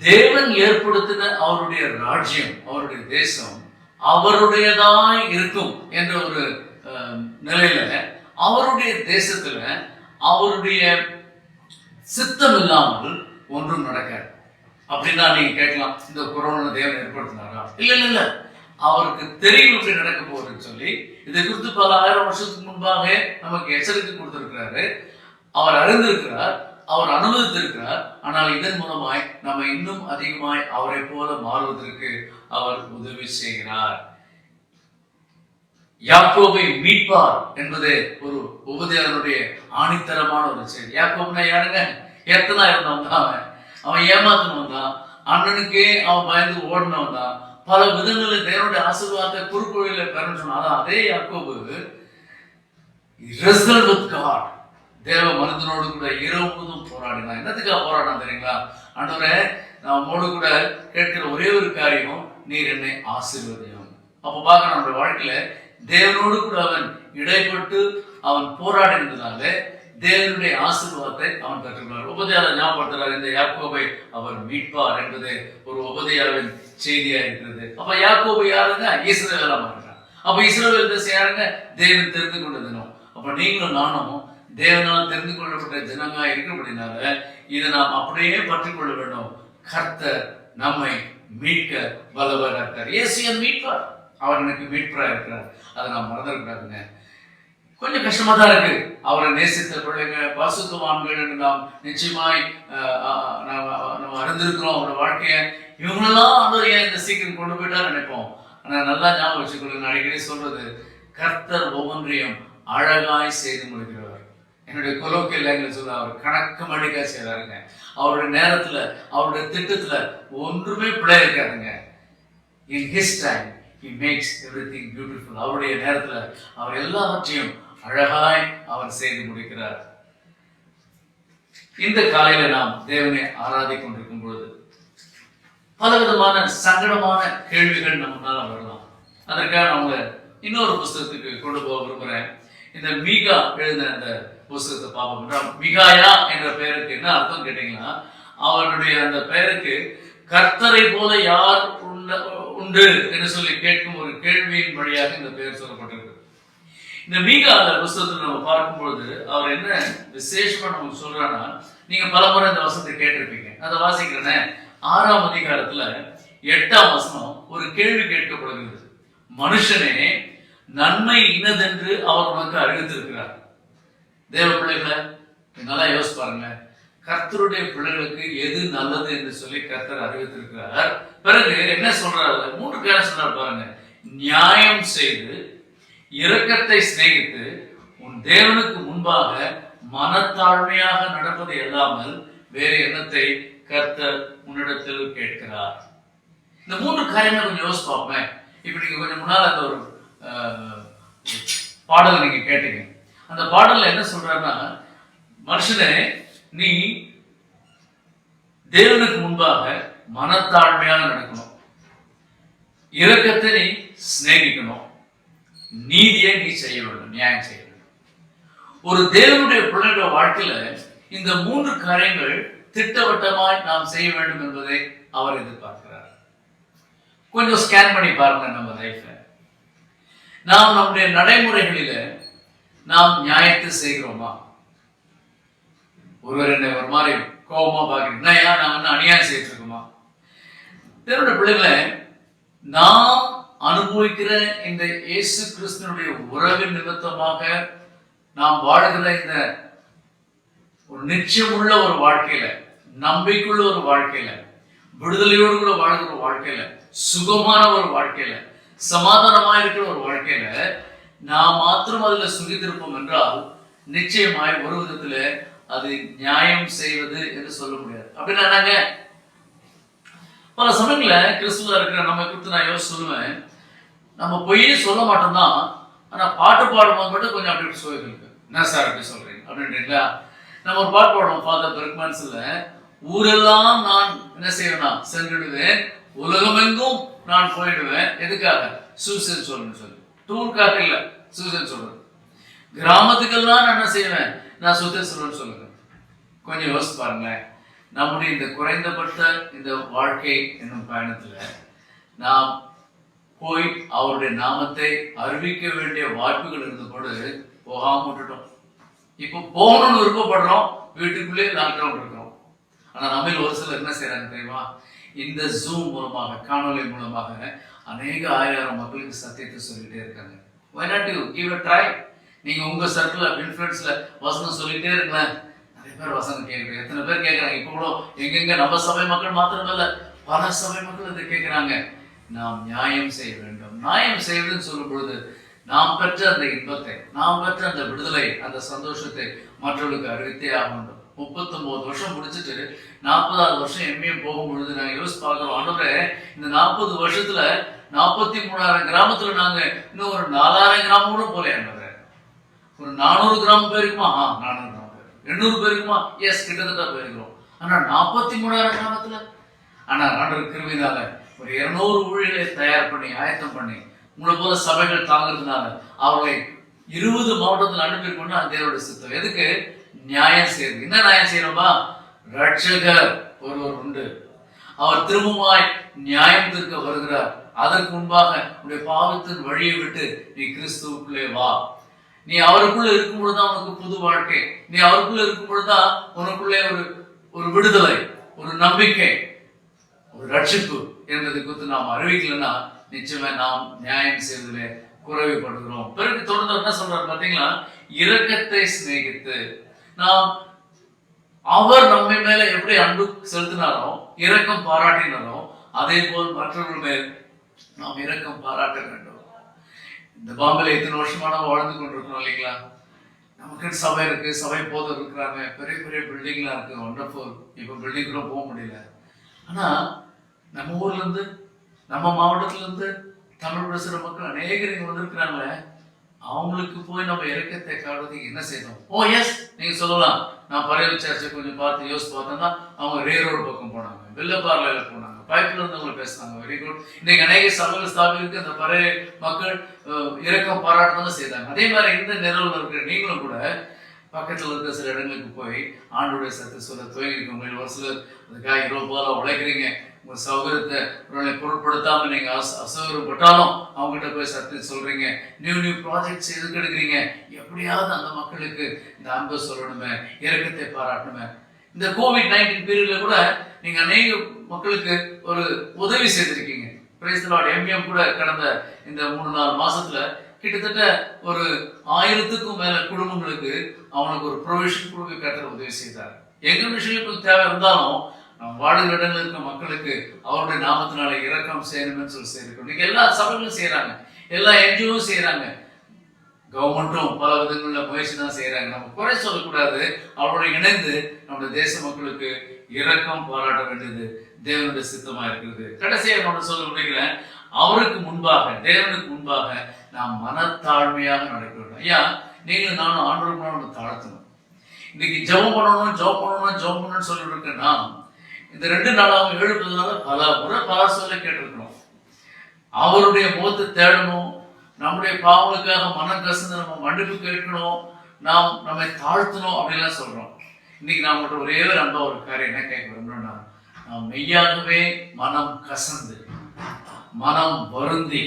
தேவன் ஏற்படுத்தின அவருடைய ராஜ்யம், அவருடைய தேசம் அவருடையதாய் இருக்கும் என்ற ஒரு நிலையில அவருடைய தேசத்துல அவருடைய சித்தம் இல்லாமல் ஒன்றும் நடக்காது. அப்படின்னா நீங்க கேட்கலாம், இந்த கொரோனா தேவன் ஏற்படுத்தினாரா? இல்ல இல்ல இல்ல, அவருக்கு தெரியும் எப்படி நடக்க போகுதுன்னு சொல்லி இதை குறித்து பல ஆயிரம் வருஷத்துக்கு முன்பாக நமக்கு எச்சரிக்கை கொடுத்திருக்கிறாரு. அவர் அறிந்திருக்கிறார், அவர் அனுமதித்திருக்கிறார். ஆனால் இதன் மூலமாய் நம்ம இன்னும் அதிகமாய் அவரை போல மாறுவதற்கு அவர் உதவி செய்கிறார். யாக்கோபை மீட்பார் என்பது ஒரு உபதேசனுடைய ஆணித்தரமான ஒரு செய்தி. யாக்கோப்னா யாருங்க? எத்தனா இருந்தவன் தான் அவன் ஏமாத்தினவன் தான், அண்ணனுக்கே அவன் பயந்து ஓடினவன் தான், பல விதங்களில் தேவனுடைய ஆசீர்வாதத்தை குறுக்கோயில பெறணும் சொன்னான். அதே யாக்கோபு wrestled with God, தேவ மனிதனோடு கூட இரவு முழுதும் போராடினான். என்னத்துக்காக போராடினான் தெரியுங்களா? ஆண்டவரே, நான் உங்களோடு கூட கேட்கிற ஒரே ஒரு காரியம், நீர் என்னை ஆசீர்வதியும். அப்ப பார்க்க நம்முடைய வாழ்க்கையில தேவனோடு கூட அவன் இடைப்பட்டு அவன் போராடினதுனால தேவனுடைய ஆசீர்வாதத்தை அவன் பெற்றுள்ளார். உபதேயாளர் ஞாபகப்படுத்துறார், இந்த யாக்கோபை அவர் மீட்பார் என்பது ஒரு உபதேயாளரின் செய்தியா இருக்கிறது. அப்ப யாக்கோபு யாருங்க? இஸ்ரவேலா மாறுறான். அப்ப இஸ்ரவேல் தேசம் யாருங்க? தேவன் தெரிந்து கொண்ட தினம். அப்ப நீங்களும் நானும் தேவனால் தெரிந்து கொள்ளப்பட்ட ஜனங்கா இருக்கிறபடினால இதை நாம் அப்படியே பற்றி கொள்ள வேண்டும். கர்த்தர் நம்மை மீட்க வல்லவராக இருக்கார். இயேசு மீட்பார், அவர் எனக்கு மீட்பரா இருக்கிறார். அதை நாம் மறந்துடக்கூடாதுங்க. கொஞ்சம் கஷ்டமா தான் இருக்கு. அவரை நேசித்த பிள்ளைங்க, பரிசுத்தவான்கள் என்று நாம் நிச்சயமாய் நம்ம அறிந்திருக்கிறோம் அவரோட வாழ்க்கைய. இவங்களெல்லாம் ஆண்டவர் ஏன் இந்த சீக்கிரம் கொண்டு போயிட்டா நினைப்போம். ஆனா நல்லா ஞாபகம் வச்சுக்கொள்ளுங்க, நான் அடிக்கடி சொல்றது, கர்த்தர் ஒவ்வொன்றையும் அழகாய் செய்து முடிக்கிறவர். என்னுடைய கொலோக்கியல் லேங்குவேஜ் சொல்ல, அவர் கணக்கு மடிக்கா செய்யறாருங்க. அவருடைய நேரத்துல, அவருடைய திட்டத்துல ஒன்றுமே பிழை இருக்காதுங்க. In his time he makes everything beautiful. அவருடைய நேரத்துல அவர் எல்லாவற்றையும் அழகாய் அவர் செய்து முடிக்கிறார். இந்த காலையில நாம் தேவனை ஆராதிக் கொண்டிருக்கும் பொழுது பலவிதமான சங்கடமான கேள்விகள் நம்ம முன்னால வரலாம். அதற்காக அவங்க இன்னொரு புஸ்தகத்துக்கு கொண்டு போக விரும்புகிறேன். இந்த மீகா எழுதின அந்த புஸ்தகத்தை பார்ப்போம். மிகாயா என்ற பெயருக்கு என்ன அர்த்தம் கேட்டீங்கன்னா, அவருடைய அந்த பெயருக்கு கர்த்தரை போல யார் உண்டு என்று சொல்லி கேட்கும் ஒரு கேள்வியின் வழியாக இந்த பெயர் சொல்லப்பட்டிருக்கு. இந்த மீகால புஸ்தகத்தில் நம்ம பார்க்கும்பொழுது அவர் என்ன விசேஷமா நமக்கு சொல்றான்னா, நீங்க பலமுறை இந்த வசனத்தை கேட்டிருப்பீங்க. அதை வாசிக்கிறேன்னு 6ஆம் அதிகாரத்துல 8ஆம் வசனம் ஒரு கேள்வி கேட்கப்படுகிறது. மனுஷனே, நன்மை இன்னதென்று அவர் உனக்கு அறிவித்திருக்கிறார். தேவ பிள்ளைகளை நல்லா யோசிச்சு பாருங்க. கர்த்தருடைய பிள்ளைகளுக்கு எது நல்லது என்று சொல்லி கர்த்தர் அறிவித்திருக்கிறார். பிறகு என்ன சொல்றாரு? 3 காரியம் சொல்றாரு பாருங்க. நியாயம் செய்து, இரக்கத்தை சிநேகித்து, உன் தேவனுக்கு முன்பாக மனத்தாழ்மையாக நடப்பது இல்லாமல் வேறு எண்ணத்தை கர்த்தர் உன்னிடத்தில் கேட்கிறார். இந்த 3 காரியங்களை கொஞ்சம் யோசிச்சு பார்ப்பேன். இப்ப நீங்க கொஞ்சம் முன்னால் அந்த ஒரு பாடலை நீங்க கேட்டீங்க. அந்த பாடல்ல என்ன சொல்றாருன்னா, மனுஷனே, நீ தேவனுக்கு முன்பாக மனத்தாழ்மையாக நடக்கணும், இரக்கத்தை நீ சிநேகிக்கணும், நீதியை நீ செய்ய வேண்டும், நியாயம் செய்ய வேண்டும். ஒரு தேவனுடைய பிள்ளைகளுடைய வாழ்க்கையில இந்த 3 காரியங்கள் திட்டவட்டமாய் நாம் செய்ய வேண்டும் என்பதை அவர் எதிர்பார்க்கிறார். கொஞ்சம் ஸ்கேன் பண்ணி பாருங்க நம்ம லைஃப்ல. நாம் நம்முடைய நடைமுறைகளில நாம் நியாயத்தை செய்கிறோமா? ஒருவர் என்னை ஒரு மாதிரி கோபமா பார்க்கிறேன், நான் வந்து அநியாயம் செய்துட்டு இருக்கோமா? தேவனுடைய பிள்ளைகளை, நாம் அனுபவிக்கிற இந்த இயேசு கிறிஸ்துவனுடைய உறவின் நிமித்தமாக நாம் வாழ்கிற இந்த ஒரு நிச்சயமுள்ள ஒரு வாழ்க்கையில, நம்பிக்கையுள்ள ஒரு வாழ்க்கையில, விடுதலையோடு கூட வாழ்கிற ஒரு வாழ்க்கையில, சுகமான ஒரு வாழ்க்கையில, சமாதானமா இருக்கிற ஒரு வாழ்க்கையில நாம் மாத்திரம் அதுல சுகித்திருப்போம் என்றால் நிச்சயமாய் ஒரு விதத்துல அது நியாயம் செய்வது என்று சொல்ல முடியாது. அப்படின்னா நாங்க பல சமயங்கள கிறிஸ்துவ இருக்கிற நம்ம குறித்து நான் யோசிச்சு சொல்லுவேன், நம்ம பொய்யே சொல்ல மாட்டோம் தான், ஆனா பாட்டு பாடும்போது மட்டும் கொஞ்சம் அப்படி சொல்லிருக்கு. என்ன சார் அப்படி சொல்றீங்க அப்படின்றீங்களா? நம்ம ஒரு பாட்டு பாடுவோம், ஃபாதர் பெர்க்மன்ஸ்ல, ஊரெல்லாம் நான் என்ன செய்வேன்னா சென்றுடுவேன், உலகமெங்கும் நான் போயிடுவேன். எதுக்காக? சுவிசேஷம் சொல்லணும்னு சொல்லி. டூருக்காக இல்ல, சுவிசேஷம் சொல்றது. கிராமத்துக்கெல்லாம் நான் என்ன செய்வேன், நான் சுவிசேஷம் சொல்லணும்னு சொல்லுங்க. கொஞ்சம் யோசிச்சு பாருங்களேன். நம்முடைய இந்த குறைந்தபட்ச இந்த வாழ்க்கை என்னும் பயணத்துல நாம் போய் அவருடைய நாமத்தை அறிவிக்க வேண்டிய வாய்ப்புகள் இருந்த போது போகாம விட்டுட்டோம். இப்போ போகணும்னு விருப்பப்படுறோம், வீட்டுக்குள்ளே லாக்டவுன் இருக்கிறோம். ஆனா நம்ம ஒரு சிலர் என்ன செய்யறாங்க தெரியுமா? இந்த ஜூம் மூலமாக, காணொலி மூலமாக அநேக 1000 மக்களுக்கு சத்தியத்தை சொல்லிட்டே இருக்காங்க. Why not you give a try? நீங்க உங்க சர்க்கிள் ஆஃப் இன்ஃப்ளூயன்ஸ்ல வசனம் சொல்லிட்டே இருக்கலாம். நிறைய பேர் வசனம் கேட்குறாங்க. எத்தனை பேர் கேட்கறாங்க? இப்போ கூட எங்கெங்க நம்ம சபை மக்கள் மாத்திரமல்ல, பல சபை மக்கள் இதை கேட்கிறாங்க. நாம் நியாயம் செய்ய வேண்டும். நியாயம் செய்வதுன்னு சொல்லும் பொழுது நாம் பெற்ற அந்த இன்பத்தை, நாம் பெற்ற அந்த விடுதலை, அந்த சந்தோஷத்தை மற்றவர்களுக்கு அறிவித்தே ஆக வேண்டும். 39 வருஷம் முடிச்சுட்டு 40வது வருஷம் எம்ஏ போகும் பொழுது நாங்கள் யோசிச்சு பார்க்கிறோம், ஆண்டவரே இந்த 40 வருஷத்துல 43,000 கிராமத்துல நாங்க இன்னும் ஒரு 4,000 கிராமம் கூட போல. ஆண்டவரே ஒரு 400 கிராமம் போயிருக்குமா? 400 கிராமம் போயிருக்கும். 800 போயிருக்குமா? எஸ், கிட்டத்தட்ட போயிருக்கிறோம். ஆனா 43,000 கிராமத்துல, ஆனா ஆண்டவர் கிருபையினால ஒரு 200 ஊழியர்களை தயார் பண்ணி ஆயத்தம் பண்ணி உங்களை போல சபைகள் தாங்கிறதுனால அவர்களை 20 மாவட்டத்தில் அனுப்பிக்கொண்டு அந்த தேவனுடைய சித்தம். எதுக்கு? நியாயம் செய்யுது. என்ன நியாயம் செய்யணுமா? ரட்சகர் ஒருவர் உண்டு, அவர் திரும்பமாய் நியாயம் தீர்க்க வருகிறார். அதற்கு முன்பாக உன்னுடைய பாவத்தின் வழியை விட்டு நீ கிறிஸ்துவுக்குள்ளே வா. நீ அவருக்குள்ள இருக்கும் பொழுதுதான் உனக்கு புது வாழ்க்கை. நீ அவருக்குள்ள இருக்கும் பொழுதுதான் உனக்குள்ளே ஒரு விடுதலை, ஒரு நம்பிக்கை, ஒரு ரட்சிப்பு என்பதை குறித்து நாம் அறிவிக்கலன்னா நிச்சயமா நாம் நியாயம் செய்வதிலே குறைவுபடுகிறோம். பிறகு தொடர்ந்து என்ன சொல்றாரு பாத்தீங்களா? இரக்கத்தை சிநேகித்து, நாம் அவர் நம்ம மேல எப்படி அன்பு செலுத்தினாரோ, இரக்கம் பாராட்டினாரோ, அதே போல் மற்றவர்கள் மேல் நாம் இரக்கம் பாராட்ட வேண்டும். இந்த பாம்பேல இத்தனை வருஷமா நம்ம வாழ்ந்து கொண்டிருக்கிறோம் இல்லைங்களா? நமக்கு சபை இருக்கு, சபை போதர் இருக்கிறாங்க, பெரிய பெரிய பில்டிங்லாம் இருக்கு, ஒண்டர்ஃபுல். இப்ப பில்டிங் கூட போக முடியல. ஆனா நம்ம ஊர்ல இருந்து, நம்ம மாவட்டத்துல இருந்து தமிழ் பேசுற மக்கள் அநேகர் இங்க வந்திருக்கிறாங்களே, அவங்களுக்கு போய் நம்ம இறக்கத்தை காட்டுறதுக்கு என்ன செய்யணும்? ஓ எஸ், நீங்க சொல்லலாம். நான் பரையல் சர்ச்சை கொஞ்சம் பார்த்து யோசிச்சு பார்த்தோம்னா அவங்க ரே ரோடு பக்கம் போனாங்க, வெள்ளப்பாறையில போனாங்க, பைப்ல இருந்தவங்களை பேசினாங்க. Very good. இன்னைக்கு அநேக சபைகள் ஸ்தாபிக்கு அந்த பழைய மக்கள் இரக்கம் பாராட்டுதான் செய்தாங்க. அதே மாதிரி இந்த நிறுவனம் இருக்கிற நீங்களும் கூட பக்கத்துல இருக்க சில இடங்களுக்கு போய் ஆண்டோடைய சத்து சொல்ல துவங்கிருக்கோங்க. ஒரு சிலர் அதுக்காக 20 ரூபாய் உழைக்கிறீங்க, உங்கள் சௌகரியத்தை உங்களை பொருட்படுத்தாமல் நீங்கள் அசௌகரியப்பட்டாலும் அவங்ககிட்ட போய் சத்தியம் சொல்கிறீங்க. நியூ ப்ராஜெக்ட்ஸ் எதுக்கு எடுக்கிறீங்க? எப்படியாவது அந்த மக்களுக்கு இந்த அன்பை சொல்லணுமே, இரக்கத்தை பாராட்டணுமே. இந்த COVID-19 பீரியட்ல கூட நீங்கள் அநேக மக்களுக்கு ஒரு உதவி செய்திருக்கீங்க. Praise the Lord. எம்எம் கூட கடந்த இந்த 3-4 மாசத்துல கிட்டத்தட்ட ஒரு 1000க்கும் மேல குடும்பங்களுக்கு அவனுக்கு ஒரு ப்ரொவிஷன் கொடுக்க கர்த்தர் உதவி செய்தார். எங்க விஷயத்துக்கு தேவை இருந்தாலும் நம் வாழும் இடங்களில் இருக்க மக்களுக்கு அவருடைய நாமத்தினால இரக்கம் செய்யணும்னு சொல்லி செய்திருக்கோம். இன்னைக்கு எல்லா சபைகளும் செய்யறாங்க, எல்லா என்ஜிஓவும் செய்யறாங்க, கவர்மெண்ட்டும் பல விதங்களில் முயற்சி தான் செய்யறாங்க. நம்ம குறை சொல்லக்கூடாது. அவரோட இணைந்து நம்முடைய தேச மக்களுக்கு இரக்கம் பாராட்ட வேண்டியது தேவனுடைய சித்தமா இருக்குது. கடைசியாக நான் சொல்ல முடிகிறேன், அவருக்கு முன்பாக, தேவனுக்கு முன்பாக நாம் மனத்தாழ்மையாக நடக்க வேண்டும். ஐயா, நீங்களும் நானும் ஆண்டவருக்கு தாழ்த்தணும். இன்னைக்கு ஜெபம் பண்ணணும்னு சொல்லிட்டு இருக்கேன்னா, இந்த 2 நாளாக எழுப்புறதுனால பல முறை பல சொல்ல கேட்டிருக்கணும். அவருடைய முகத்தை தேடணும், நம்முடைய பாவங்களுக்காக மனம் கசந்து நம்ம மன்னிப்பு கேட்கணும், நாம் நம்மை தாழ்த்தணும் அப்படின்லாம் சொல்றோம். இன்னைக்கு நான் மட்டும் ஒரே ஒரு அன்பா ஒரு காரியம் என்ன கேட்க விரும்புறேன்னா, நாம் மெய்யாகவே மனம் கசந்து, மனம் வருந்தி,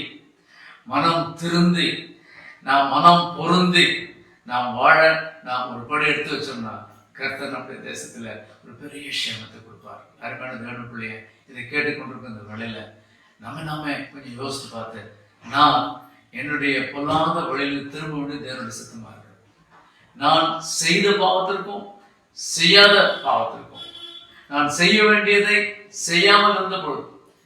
மனம் திருந்தி, நாம் மனம் பொருந்தி நாம் வாழ நாம் ஒரு படி எடுத்து வச்சோம்னா கர்த்தர் நம்முடைய தேசத்துல ஒரு பெரிய சேமத்தை கொடுப்பார். அருமையான தேவனுடைய பிள்ளைய இதை கேட்டுக்கொண்டிருக்க இந்த வேளையில நாம கொஞ்சம் யோசித்து பார்த்து, நான் என்னுடைய பொல்லாத வழியில் திரும்ப வேண்டிய தேவனுடைய சித்தமா இருக்கு. நான் செய்த பாவத்திற்கும் செய்யாத பாவத்திற்கும், நான் செய்ய வேண்டியதை செய்யாமல் இருந்த பொழுது,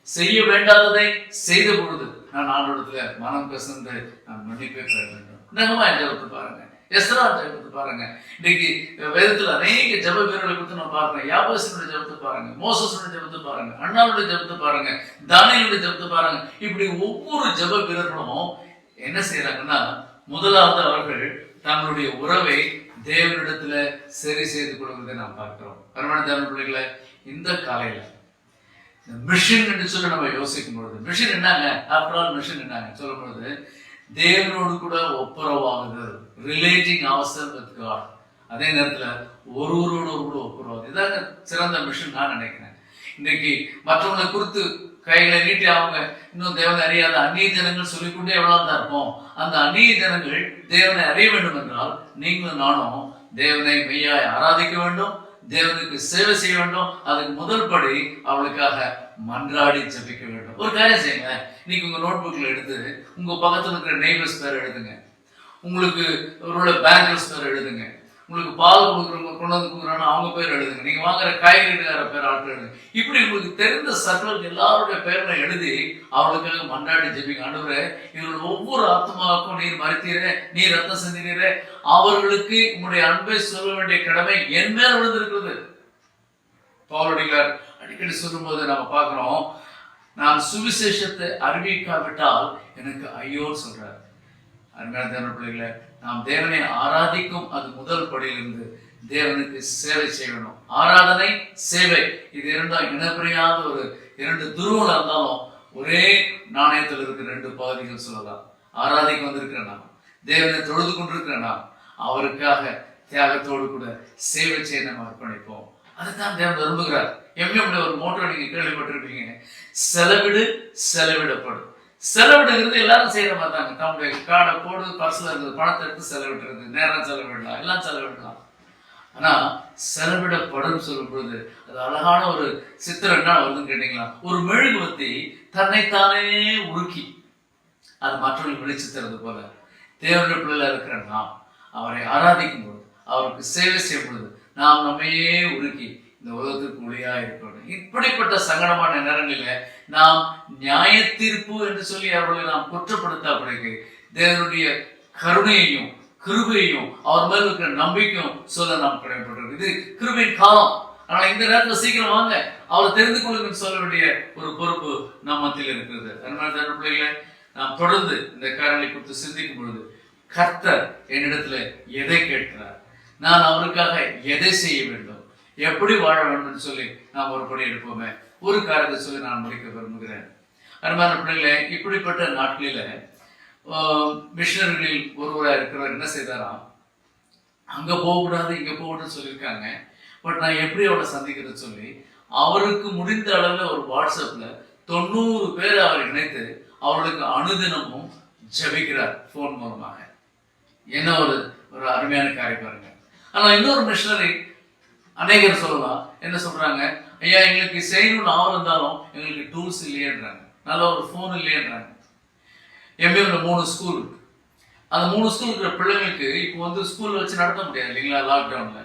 செய்ய வேண்டாததை செய்த பொழுது நான் ஆண்டவரிடத்துல மனம் கசந்து நான் மன்னிப்பே பெற வேண்டும். நகமா ஜெபத்தை பாருங்க, எஸ்ரா ஜெபத்தை பாருங்க. இன்னைக்கு வேதத்துல அநேக ஜெப வீரர்களை குறித்து நான் பாருங்க. யாபேசனுடைய ஜெபத்தை பாருங்க, மோசஸுடைய ஜெபத்தை பாருங்க, அண்ணாவுடைய ஜெபத்தை பாருங்க, தானியேலுடைய ஜெபத்தை பாருங்க. இப்படி ஒவ்வொரு ஜெப வீரர்களும் என்ன செய்யறாங்கன்னா, முதலாவது அவர்கள் தங்களுடைய உறவை தேவனிடத்துல சரி செய்து கொள்வதை நாம் பார்க்கிறோம். அருமையான தேவனுடைய பிள்ளைகளை, இந்த காலையில மிஷன் என்று சொல்லி நம்ம யோசிக்கும் பொழுது, மிஷன் என்னங்க, ஆஃப்டர் ஆல் மிஷன் என்னங்க சொல்லும் பொழுது, தேவனோடு கூட ஒப்புரவாகுதல், ரிலேட்டிங் ourselves with God. அதே நேரத்துல ஒருவரோடு கூட ஒப்புரவாகுது. இதாங்க சிறந்த மிஷன் நான் நினைக்கிறேன். இன்னைக்கு மற்றவங்களை குறித்து கைகளை நீட்டி அவங்க இன்னும் தேவனை அறியாத அந்நிய ஜனங்கள் சொல்லிக்கொண்டே எவ்வளவு தான் இருப்போம். அந்த அந்நிய ஜனங்கள் தேவனை அறிய வேண்டும் என்றால் நீங்களும் நானும் தேவனை மெய்யாய் ஆராதிக்க வேண்டும், தேவனுக்கு சேவை செய்ய வேண்டும். அதுக்கு முதல் படி அவளுக்காக மன்றாடி ஜெபிக்க வேண்டும். ஒரு காரியம் செய்யுங்க, இன்னைக்கு உங்க நோட் புக்ல எடுத்து உங்க பக்கத்துல இருக்கிற நெய்பர்ஸ் பேர் எழுதுங்க, உங்களுக்கு அவரோட பேங்கர்ஸ் பேர் எழுதுங்க, உங்களுக்கு பால் கொடுக்குறவங்க கொண்டு வந்து கொடுக்குறாங்கன்னா அவங்க பேர் எழுதுங்க, நீங்க வாங்குற காய்கறிக்கார பேர் ஆட்கள் எழுதுங்க. இப்படி உங்களுக்கு தெரிந்த சகலுக்கு எல்லாருடைய பேர்களை எழுதி அவளுக்காக மன்றாடி ஜெபிங்க. ஆண்டவரே, இவர்கள் ஒவ்வொரு ஆத்மாவுக்கும் நீர் மறித்தீரே, நீர் ரத்தம் செஞ்சீரே, அவர்களுக்கு உங்களுடைய அன்பை சொல்ல வேண்டிய கடமை என் மேல் விழுந்திருக்கிறது. பவுலடிகளார் அடிக்கடி சொல்லும்போது நம்ம பார்க்கிறோம், நான் சுவிசேஷத்தை அறிவிக்காவிட்டால் எனக்கு ஐயோன்னு சொல்றாரு. அருமையான தேவனுடைய பிள்ளைகளை, நாம் தேவனை ஆராதிக்கும் அது முதல் படியிலிருந்து தேவனுக்கு சேவை செய்யணும். ஆராதனை, சேவை, இது இரண்டும் இனப்பிரியாத ஒரு 2 துருவம் இருந்தாலும் ஒரே நாணயத்தில் இருக்கிற 2 பகுதிகள் சொல்லலாம். ஆராதிக்க வந்திருக்கிற நாம், தேவனை தொழுது கொண்டிருக்கிற நாம், அவருக்காக தியாகத்தோடு கூட சேவை செய்ய நம்ம அர்ப்பணிப்போம். அதுதான் தேவன் விரும்புகிறார். எம்எம்ல ஒரு மோட்டோ நீங்க கேள்விப்பட்டிருப்பீங்க, செலவிடு செலவிடப்படும். செலவிடுங்கிறது எல்லாரும் செய்யற மாதிரி தாங்க. தம்முடைய கார்டை போடு, பர்ஸ்ல இருக்கிற பணத்தை எடுத்து செலவிடுறது, நேரம் செலவிடலாம், எல்லாம் செலவிடலாம். ஆனா செலவிடப்படும் சொல்லும் பொழுது அது அழகான ஒரு சித்திரம் என்ன வருதுன்னு கேட்டீங்களா, ஒரு மெழுகுவர்த்தி தன்னைத்தானே உருக்கி அது மற்றவர்கள் வெளிச்சு தருவது போல தேவனுடைய பிள்ளைல இருக்கிற நாம் அவரை ஆராதிக்கும் பொழுது, அவருக்கு சேவை செய்யும் பொழுது நாம் நம்மையே உருக்கி இந்த உலகத்திற்கு ஒளியா இருக்கணும். இப்படிப்பட்ட சங்கடமான நேரங்களில நாம் நியாய தீர்ப்பு என்று சொல்லி அவர்களை நாம் குற்றப்படுத்தாப்படிக்கு தேவனுடைய கருணையையும் கிருபையையும் அவர் மேல் இருக்கிற நம்பிக்கையும் சொல்ல நாம் கடமைப்பட்டிருக்கோம். இது கிருபையின் காலம். ஆனால் இந்த நேரத்தில் சீக்கிரம் வாங்க, அவரை தெரிந்து கொள்ளுங்கன்னு சொல்ல வேண்டிய ஒரு பொறுப்பு நம் மத்தியில் இருக்கிறது. அதனால தேவ பிள்ளைகளை, நாம் தொடர்ந்து இந்த காரியங்களை குறித்து சிந்திக்கும் பொழுது கர்த்தர் என்னிடத்துல எதை கேட்கிறார், நான் அவருக்காக எதை செய்ய வேண்டும், எப்படி வாழ வேண்டும் சொல்லி நாம் ஒரு படி எடுப்போமே. ஒரு காரியத்தை சொல்லி நான் முடிக்க விரும்புகிறேன். அருமையான பிள்ளைகளே, இப்படிப்பட்ட நாட்களில மிஷனரிகளில் ஒருவராக இருக்கிறவர் என்ன செய்தாராம், அங்க போகக்கூடாது இங்க போகணும்னு சொல்லியிருக்காங்க, பட் நான் எப்படி அவளை சந்திக்கிறது சொல்லி அவருக்கு முடிந்த அளவில் ஒரு வாட்ஸ்அப்பில் 90 பேர் அவர் இணைத்து அவர்களுக்கு அனுதினமும் ஜெபிக்கிறார் ஃபோன் மூலமாக. என்ன ஒரு ஒரு அருமையான காரியம் பாருங்க. ஆனால் இன்னொரு மிஷனரி அநேகர் சொல்லலாம், என்ன சொல்றாங்க, ஐயா எங்களுக்கு செய்யணும்னு ஆவரம் இருந்தாலும் எங்களுக்கு டூல்ஸ் இல்லையேன்றாங்க, நல்ல ஒரு ஃபோன் இல்லையேன்றாங்க. எம்பிஎம்ல 3 ஸ்கூல், அந்த 3 ஸ்கூல் இருக்கிற பிள்ளைங்களுக்கு இப்போ வந்து ஸ்கூல் வச்சு நடத்த முடியாது இல்லைங்களா, லாக்டவுன்ல.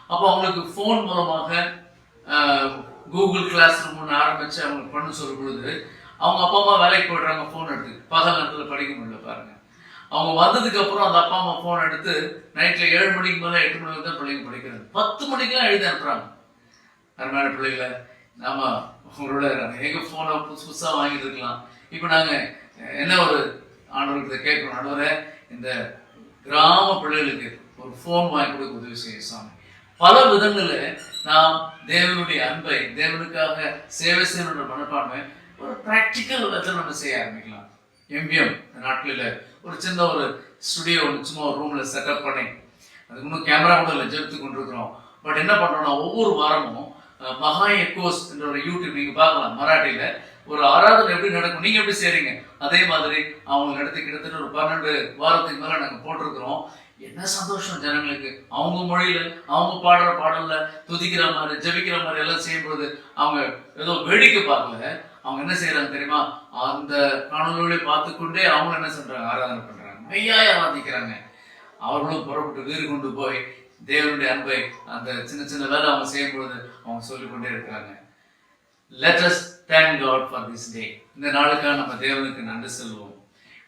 அப்போ அவங்களுக்கு ஃபோன் மூலமாக கூகுள் கிளாஸ் ரூம்னு ஆரம்பிச்சு அவங்களுக்கு பண்ண சொல்லும் பொழுது அவங்க அப்பா அம்மா வேலைக்கு போய்ட்றாங்க, ஃபோன் எடுத்து பகல் நேரத்தில் படிக்க முடியல பாருங்க. அவங்க வந்ததுக்கு அப்புறம் அந்த அப்பா அம்மா ஃபோன் எடுத்து நைட்டில் 7 மணிக்கு மேலே 8 மணிக்கு தான் பிள்ளைங்க படிக்கிறது, 10 மணிக்கெல்லாம் எழுதி அனுப்புறாங்க. அருமையான பிள்ளைகளை நாம உங்களோட எங்கள் ஃபோனை புதுசாக வாங்கிட்டு இருக்கலாம். இப்போ நாங்கள் என்ன ஒரு ஆண்டவர்கிட்ட கேட்கணும், ஆண்டவரே இந்த கிராம பிள்ளைகளுக்கு ஒரு ஃபோன் வாங்கி கொடுக்க உதவி செய்ய சாமி. பல விதங்களில் நாம் தேவனுடைய அன்பை, தேவனுக்காக சேவை செய்யணுன்ற மனப்பான்மை ஒரு ப்ராக்டிக்கல் விதத்தில் நம்ம செய்ய ஆரம்பிக்கலாம். எம்பிஎம் நாட்களில் ஒரு சின்ன ஒரு ஸ்டுடியோ ஒன்று சும்மா ஒரு ரூமில் செட்டப் பண்ணி, அதுக்கு இன்னும் கேமரா கூட இல்லை, ஜெபித்து கொண்டிருக்கிறோம். பட் என்ன பண்ணுறோம்னா ஒவ்வொரு வாரமும் மகா எக்கோஸ் என்ற ஒரு யூடியூப் நீங்கள் பார்க்கலாம், மராட்டியில் ஒரு ஆராதனை எப்படி நடக்கும், நீங்கள் எப்படி செய்கிறீங்க அதே மாதிரி அவங்க நடத்தி கிட்டத்தட்ட ஒரு 12 வாரத்துக்கு மேலே நாங்கள் போட்டிருக்கிறோம். என்ன சந்தோஷம் ஜனங்களுக்கு, அவங்க மொழியில அவங்க பாடுற பாடல்ல துதிக்கிற மாதிரி ஜெபிக்கிற மாதிரி எல்லாம் செய்யும்போது அவங்க ஏதோ வேடிக்கை பார்க்கல, அவங்க என்ன செய்யறாங்க தெரியுமா, அந்த காணொலிகளை பார்த்துக்கொண்டே அவங்க என்ன பண்றாங்க, ஆராதனை பண்றாங்க, மெய்யாய் ஆராதிக்கிறாங்க. அவர்களும் புறப்பட்டு வீடு கொண்டு போய் தேவனுடைய அன்பை அந்த சின்ன சின்ன வேலை அவங்க செய்யும்பொழுது அவங்க சொல்லிக்கொண்டே இருக்கிறாங்க. Let us thank God for this day. இந்த நாளுக்காக நம்ம தேவனுக்கு நன்றி செல்வோம்.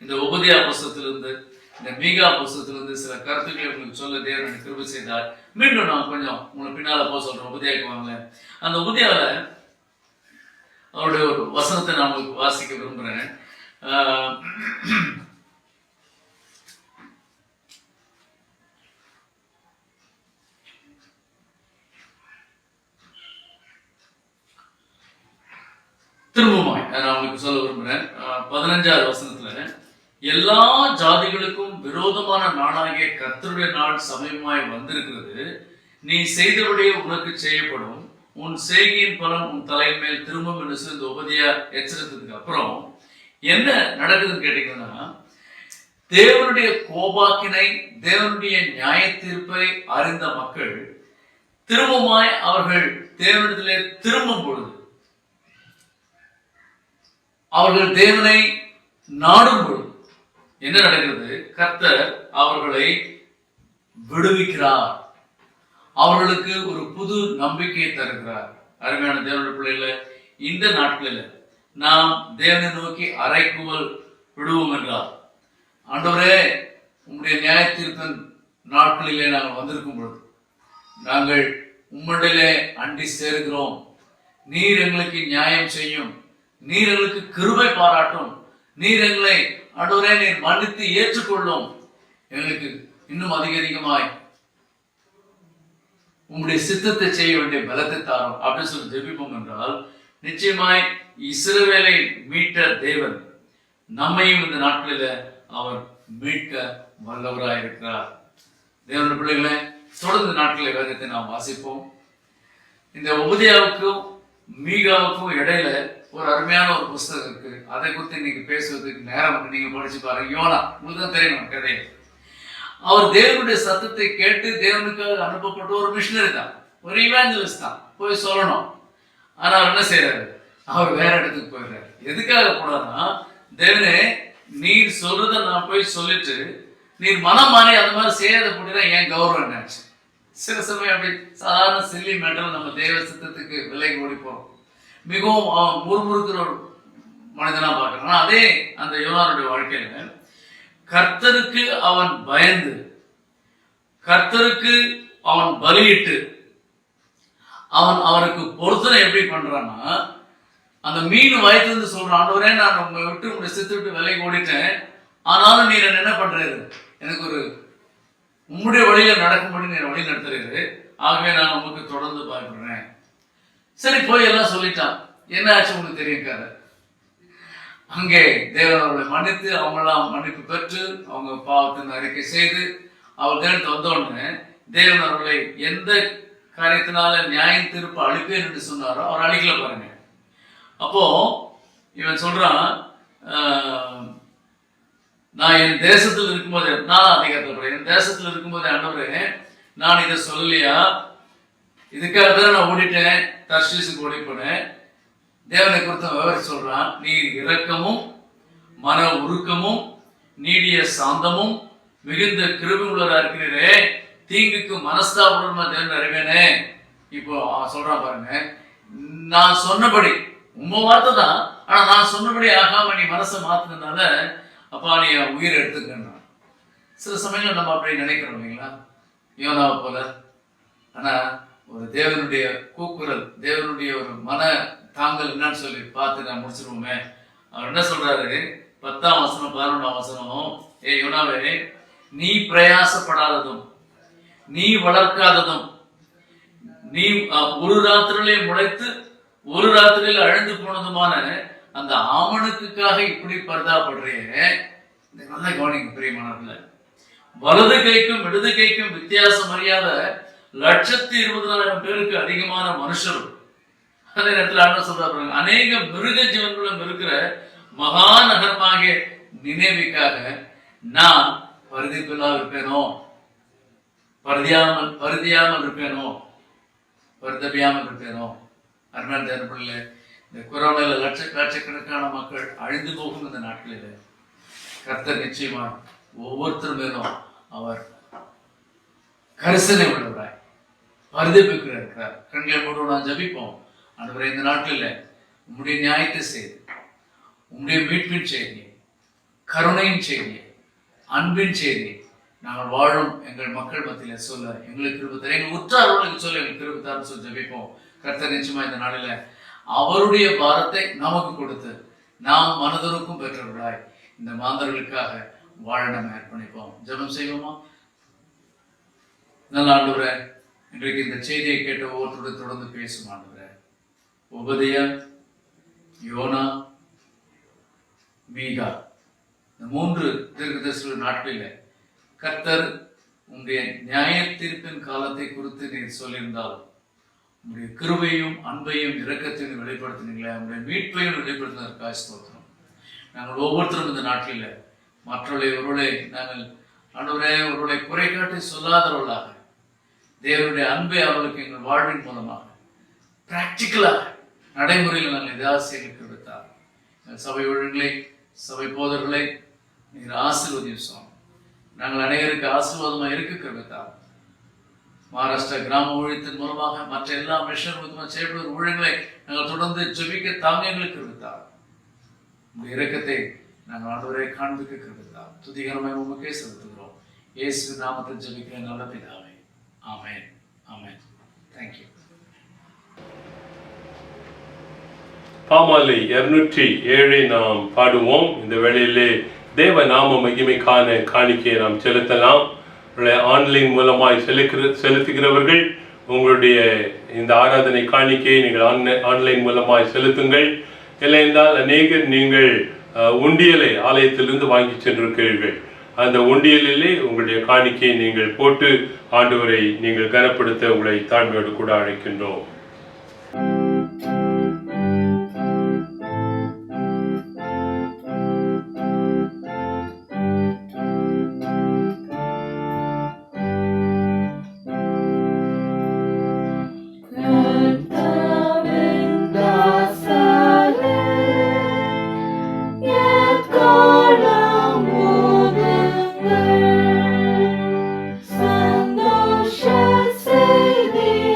இந்த உபதியா புஸ்தகத்திலிருந்து, இந்த மீகா புஸ்தகத்திலிருந்து சில கருத்துக்களை உங்களுக்கு சொல்ல தேவன் எனக்கு கிருபை செய்தார். மீண்டும் நான் கொஞ்சம் உங்களை பின்னால போக சொல்றேன், உபதியாவுக்கு வாங்க. அந்த உபதியாவில் அவருடைய ஒரு வசனத்தை நான் உங்களுக்கு வாசிக்க விரும்புகிறேன். திரும்பமாய் நான் உங்களுக்கு சொல்ல விரும்புகிறேன். 15வது வசனத்துல, எல்லா ஜாதிகளுக்கும் விரோதமான நாளாகிய கர்த்தருடைய நாள் சமயமாய் வந்திருக்கிறது, நீ செய்தபடியே உனக்கு செய்யப்படும், உன் செய்கையின் பலன் உன் தலையின் மேல் திரும்பும் என்று சொல்லி இந்த உபதியா எச்சரித்ததுக்கு அப்புறம் என்ன நடக்குதுன்னு கேட்டீங்கன்னா, தேவனுடைய கோபாக்கினை, தேவனுடைய நியாய தீர்ப்பை அறிந்த மக்கள் திரும்பமாய் அவர்கள் தேவனிடத்திலே திரும்பும் பொழுது, அவர்கள் தேவனை நாடும் பொழுது என்ன நடக்கிறது, கர்த்தர் அவர்களை விடுவிக்கிறார், அவர்களுக்கு ஒரு புது நம்பிக்கையை தருகிறார். அருமையான தேவனுடைய பிள்ளைகளை, இந்த நாட்களில் நாம் தேவனை நோக்கி அறைகூவல் விடுவோம் என்றார், ஆண்டவரே உம்முடைய நியாய தீர்ப்பின் நாட்களிலே நாங்கள் வந்திருக்கும் பொழுது நாங்கள் உம்மிடலே அண்டி சேருகிறோம், நீர் எங்களுக்கு நியாயம் செய்யும், நீர் எங்களுக்கு கிருபை பாராட்டும், நீர் எங்களை ஆண்டவரே நீர் மன்னித்து ஏற்றுக்கொள்ளும், எங்களுக்கு இன்னும் அதிகமாய் உங்களுடைய சித்தத்தை செய்ய வேண்டிய பலத்தை தாரும் அப்படின்னு சொல்லி ஜெபிப்போம் என்றால், நிச்சயமாய் இஸ்ரவேலை மீட்ட தேவன் நம்மையும் இந்த நாட்களில் அவர் மீட்க வல்லவராய் இருக்கிறார். தேவனுடைய பிள்ளைகளை, தொடர்ந்து நாட்களில் வேதத்தை நாம் வாசிப்போம். இந்த உபதியாவுக்கும் மீகாவுக்கும் இடையில ஒரு அருமையான ஒரு புஸ்தகம் இருக்கு, அதை குறித்து இன்னைக்கு பேசுவதற்கு நேரம் நீங்க படிச்சு பாருங்க. யோனா, உங்களுக்கு தான் தெரியும் கதையை. அவர் தேவனுடைய சத்தத்தை கேட்டு தேவனுக்காக அனுப்பப்பட்ட ஒரு மிஷனரி தான், ஒரு இவாஞ்சலிஸ்ட் தான், போய் சொல்லணும். ஆனா அவர் என்ன செய்யறாரு, அவர் வேற இடத்துக்கு போயிடுறாரு. எதுக்காக போனார்னா, தேவனே நீர் சொல்றத நான் போய் சொல்லிட்டு நீர் மனம் மாறி அந்த மாதிரி செய்யாத போட்டா என் கௌரவம் என்னாச்சு. சில சமயம் அப்படி சாதாரண சில்லி மேட்டர் நம்ம தேவ சித்தத்துக்கு விலைக்கு ஓடி போறோம், மிகவும் முறுமுறுக்கிற ஒரு மனிதனா பார்க்கிறோம். ஆனா அதே அந்த யோனானுடைய வாழ்க்கையில கர்த்தருக்கு அவன் பயந்து, கர்த்தருக்கு அவன் பலியிட்டு, அவன் அவருக்கு பொருத்தனை எப்படி பண்றான்னா, அந்த மீன் வயத்திலிருந்து சொல்றான், ஆண்டவரே நான் உங்களை விட்டு உங்களை சித்து விட்டு விலைக்கு ஓடிட்டேன், ஆனாலும் நீர் என்ன பண்றாரு, எனக்கு ஒரு உம்முடைய வழியில நடக்கும்படி நீர் வழி நடத்துறாரு, ஆகவே நான் உங்களுக்கு தொடர்ந்து பயப்படுறேன். சரி போய் எல்லாம் சொல்லிட்டான். என்ன ஆச்சு உங்களுக்கு தெரியும். அங்கே தேவன் அவர்களை மன்னித்து, அவங்களாம் மன்னிப்பு பெற்று அவங்க பாவத்தின் அறிக்கை செய்து அவர் தேவனுக்கு வந்தோடனே தேவன் அவர்களை எந்த காரியத்தினால நியாயம் தீர்ப்பு அழிப்பேன் என்று சொன்னாரோ அவர் அழிக்கல பாருங்க. அப்போ இவன் சொல்றான், நான் என் தேசத்தில் இருக்கும்போது, 4ஆம் அதிகாரத்தில் என் தேசத்தில் இருக்கும்போது ஆண்டவரே நான் இதை சொல்லலையா? இதுக்காக தான் நான் ஓடிட்டேன், தர்ஷீசுக்கு ஓடி போனேன். தேவனை குறித்த விவரம் சொல்றான், நீ இரக்கமும் மன உருக்கமும் நீடிய சாந்தமும் மிகுந்த கிருபை உள்ளவராக இருக்கிறீரே, தீங்குக்கு மனஸ்தாபமா தேவன் அறிவேனே. இப்போ அவன் சொல்றான் பாருங்க, நான் சொன்னபடி உங்க வார்த்தை தான், ஆனா நான் சொன்னபடி ஆகாம நீ மனசை மாத்தினால அப்பா நீ என் உயிரை எடுத்துக்கன்றான். சில சமயங்கள் நம்ம அப்படி நினைக்கிறோம் இல்லைங்களா, யோனாவை போல. ஆனா ஒரு தேவனுடைய கூக்குரல், தேவனுடைய ஒரு மன தாங்கல் என்னன்னு சொல்லி பார்த்து நான் முடிச்சிருவோமே. அவர் என்ன சொல்றாரு, 10ஆம் வசனம் 11ஆம் வசனம், ஏ யோனாவே, நீ பிரயாசப்படாததும் நீ வளர்க்காததும் நீ ஒரு ராத்திரிலே முளைத்து ஒரு ராத்திரியில் அழிந்து போனதுமான அந்த ஆமணக்குக்காக இப்படி பரிதாபப்படுறீங்க. நல்ல கவனிங்க பிரியமானவர்களே, வலது கைக்கும் இடது கைக்கும் வித்தியாசம் அறியாத 120,000 பேருக்கு அதிகமான மனுஷரும், அதே நேரத்தில் ஆண்டவர் சொல்றாரு, அநேக மிருக ஜீவன்களும் இருக்கிற மகா நகரமாகிய நினைவுக்காக நான் பரிதிப்பில்லா இருப்பேனோ, பரிதியாமல் இருப்பேனோ, பரிதபியாமல் இருப்பேனோ. அருமையான தேவர்களே, இந்த கொரோனால லட்சக்கணக்கான மக்கள் அழிந்து போகும் இந்த நாட்களில் கர்த்தர் நிச்சயமா ஒவ்வொருத்தர் மேலும் அவர் கரிசனை உள்ளவராய் பரிதபிக்கிறார். கண்களை மூடுவோம், நான் ஜபிப்போம். ஆண்டவரே, இந்த நாட்களில் உம்முடைய நியாயத்தை செய்து, உம்முடைய மீட்பின் செய்தி, கருணையின் செய்தி, அன்பின் செய்தி நாங்கள் வாழும் எங்கள் மக்கள் மத்தியில சொல்ல எங்களுக்கு கிருபை தர, எங்கள் உற்றார்களுக்கு சொல்ல எங்களுக்கு கிருபை தரன்னு சொல்லி ஜபிப்போம். கர்த்தர் நிச்சயமா இந்த நாளில் அவருடைய பாரத்தை நமக்கு கொடுத்து நாம் மனதுருக்கும் பெற்றவர்களாய் இந்த மாந்தர்களுக்காக வாழ நம்ம அர்ப்பணிப்போம். ஜெபம் செய்வோமா? நல்ல ஆண்டவரே, இன்றைக்கு இந்த செய்தியை கேட்ட ஒவ்வொருத்தருடன் தொடர்ந்து பேசும் ஆண்டவரே. உபதியா, யோனா, மீகா, இந்த 3 தீர்க்கதரிசிகள் நாட்களில் கர்த்தர் உங்களுடைய நியாய தீர்ப்பின் காலத்தை குறித்து நீர் சொல்லியிருந்தாலும் உங்களுடைய கிருபையும் அன்பையும் இரக்கத்தையும் வெளிப்படுத்தினீங்களே, உங்களுடைய மீட்பையும் வெளிப்படுத்தினதற்காக ஸ்தோத்திரம். நாங்கள் ஒவ்வொருத்தரும் இந்த நாட்டில் மற்றவர்களை நாங்கள் ஆண்டவரே ஒருவரை குறை காட்டி சொல்லாதவர்களாக தேவனுடைய அன்பை அவர்களுக்கு எங்கள் வாழ்வின் மூலமாக பிராக்டிக்கலாக நடைமுறையில் நாங்கள் ஏதாவது செயல்படுத்தார். எங்கள் சபை ஒழுங்குகளை, சபை போதர்களை நீங்கள் ஆசீர்வதியும் சுவாமி. நாங்கள் அனைவருக்கு ஆசீர்வாதமாக இருக்க கருத்தார். மகாராஷ்டிரா கிராம ஊழியத்தின் மூலமாக மற்ற எல்லா மிஷன் செயல்படுகிற ஊழியர்களை நாங்கள் தொடர்ந்து ஜெபிக்க தாங்க எங்களுக்கு கருத்தார். உங்கள் இரக்கத்தை நாங்கள் ஆண்டவரை காண்பிக்க கருத்தார். துதிகரமாய் உமக்கே செலுத்துகிறோம். இயேசு நாமத்தில் ஜெபிக்கிற நல்ல பிதாவே, ஆமென், ஆமென். தேங்க்யூ. பாமாலை 207 நாம் பாடுவோம். இந்த வேளையிலே தேவ நாம மகிமைக்கான காணிக்கையை நாம் செலுத்தலாம். ஆன்லைன் மூலமாய் செலுத்துகிறவர்கள் உங்களுடைய இந்த ஆராதனை காணிக்கையை நீங்கள் ஆன்லைன் மூலமாய் செலுத்துங்கள். இல்லை என்றால் அநேகர் நீங்கள் உண்டியலை ஆலயத்திலிருந்து வாங்கி சென்றிருக்கிறீர்கள். அந்த உண்டியலிலே உங்களுடைய காணிக்கையை நீங்கள் போட்டு ஆண்டவரை நீங்கள் கனப்படுத்த உங்களை தாழ்மையோடு கூட அழைக்கின்றோம். சந்தோஷ செய்தியே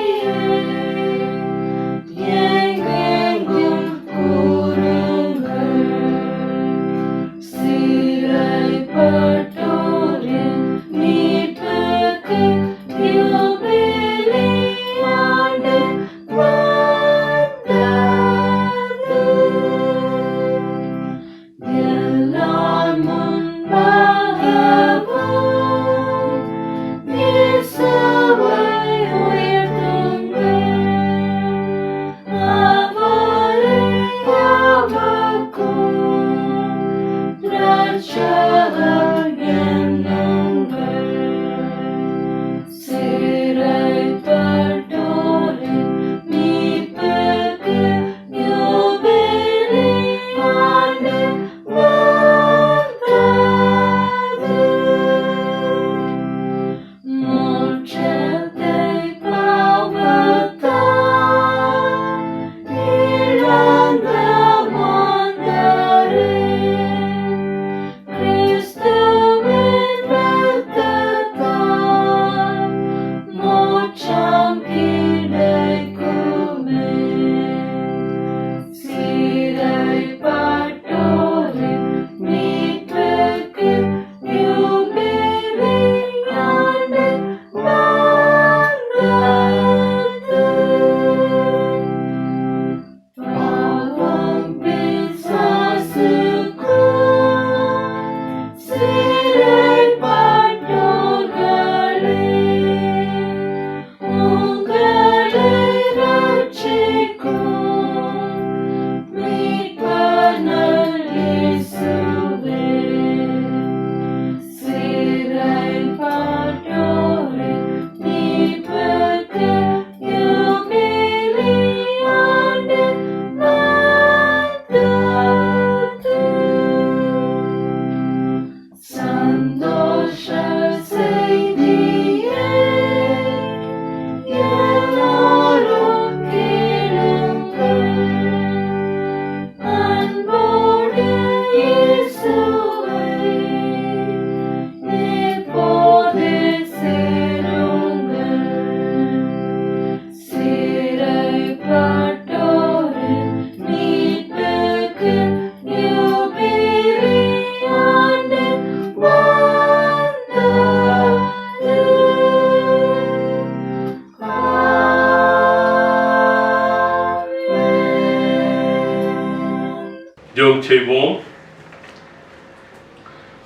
ஜெபம் செய்வோம்.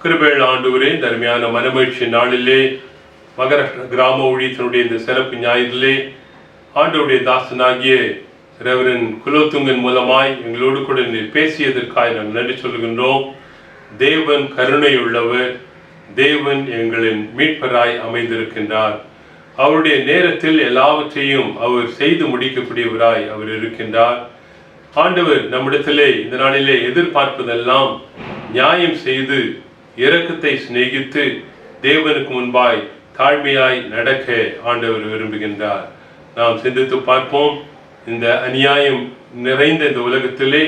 கிருபையுள்ள ஆண்டவரே, தர்மையான மனமகிழ்ச்சி நாளிலே மகாராஷ்டிரா கிராம ஊழியத்தினுடைய இந்த சிறப்பு ஞாயிறிலே ஆண்டவருடைய தாசனாகிய ரெவரன் குலோத்துங்கன் மூலமாய் எங்களோடு கூட பேசியதற்காக நாங்கள் நன்றி சொல்கின்றோம். தேவன் கருணையுள்ளவர், தேவன் எங்களின் மீட்பராய் அமைந்திருக்கின்றார். அவருடைய நேரத்தில் எல்லாவற்றையும் அவர் செய்து முடிக்கக்கூடியவராய் அவர் இருக்கின்றார். ஆண்டவர் நம்மிடத்திலே இந்த நாளிலே எதிர்பார்ப்பதெல்லாம் நியாயம் செய்து இரக்கத்தை சிநேகித்து தேவனுக்கு முன்பாய் தாழ்மையாய் நடக்க ஆண்டவர் விரும்புகின்றார். நாம் சிந்தித்து பார்ப்போம். இந்த அநியாயம் நிறைந்த இந்த உலகத்திலே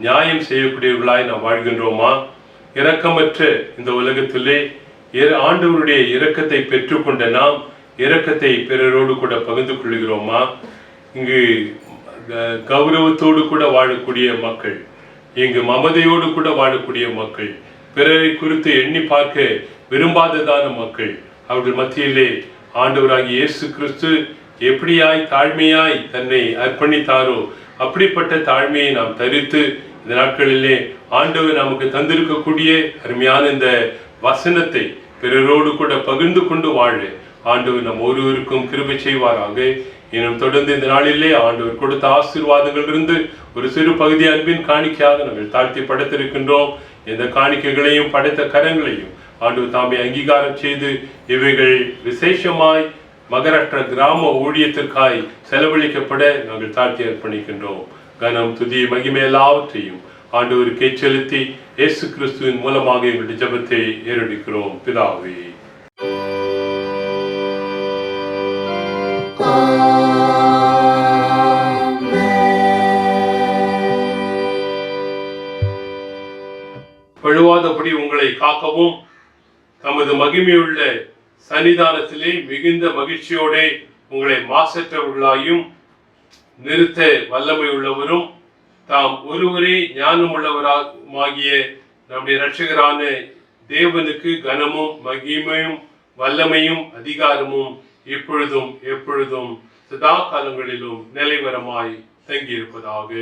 நியாயம் செய்யக்கூடியவர்களாய் நாம் வாழ்கின்றோமா? இரக்கமற்ற இந்த உலகத்திலே ஆண்டவருடைய இரக்கத்தை பெற்றுக்கொண்ட நாம் இரக்கத்தை பிறரோடு கூட பகிர்ந்து கொள்கிறோமா? இங்கு கௌரவத்தோடு கூட வாழக்கூடிய மக்கள், இங்கு மமதையோடு கூட வாழக்கூடிய மக்கள், பிறரை குறித்து எண்ணி பார்க்க விரும்பாததான மக்கள், அவர்கள் மத்தியிலே ஆண்டவராகிய இயேசு கிறிஸ்து எப்படியாய் தாழ்மையாய் தன்னை அர்ப்பணித்தாரோ அப்படிப்பட்ட தாழ்மையை நாம் தரித்து இந்த நாட்களிலே ஆண்டவர் நமக்கு தந்திருக்கக்கூடிய அருமையான இந்த வசனத்தை பிறரோடு கூட பகிர்ந்து கொண்டு வாழ ஆண்டவர் நம் ஒருவருக்கும் கிருபை செய்வாராக. இன்னும் தொடர்ந்து இந்த நாளிலே ஆண்டவர் கொடுத்த ஆசீர்வாதங்கள் இருந்து ஒரு சிறு பகுதி அன்பின் காணிக்கையாக நாங்கள் தாழ்த்தி படைத்திருக்கின்றோம். இந்த காணிக்கைகளையும் படைத்த கரங்களையும் ஆண்டவர் தாமே அங்கீகாரம் செய்து இவைகள் விசேஷமாய் மகாராஷ்டிரா கிராம ஊழியத்திற்காய் செலவழிக்கப்பட நாங்கள் தாழ்த்தி அர்ப்பணிக்கின்றோம். கனம், துதி, மகிமை எல்லாவற்றையும் ஆண்டவருக்கு செலுத்தி இயேசு கிறிஸ்துவின் மூலமாக எங்களுடைய ஜெபத்தை ஏறெடுக்கிறோம் பிதாவே. பழுவாதபடி உங்களை காக்கவும் தமது மகிமையுள்ள சன்னிதானத்திலே மிகுந்த மகிழ்ச்சியோட உங்களை மாசற்றவர்களாயும் நிறுத்த வல்லமை உள்ளவரும் தாம் ஒருவரே ஞானம் உள்ளவராகிய நம்முடைய இரட்சகரான தேவனுக்கு கனமும் மகிமையும் வல்லமையும் அதிகாரமும் இப்பொழுதும் எப்பொழுதும் சதா காலங்களிலும் நிலைவரமாய் தங்கியிருப்பதாக.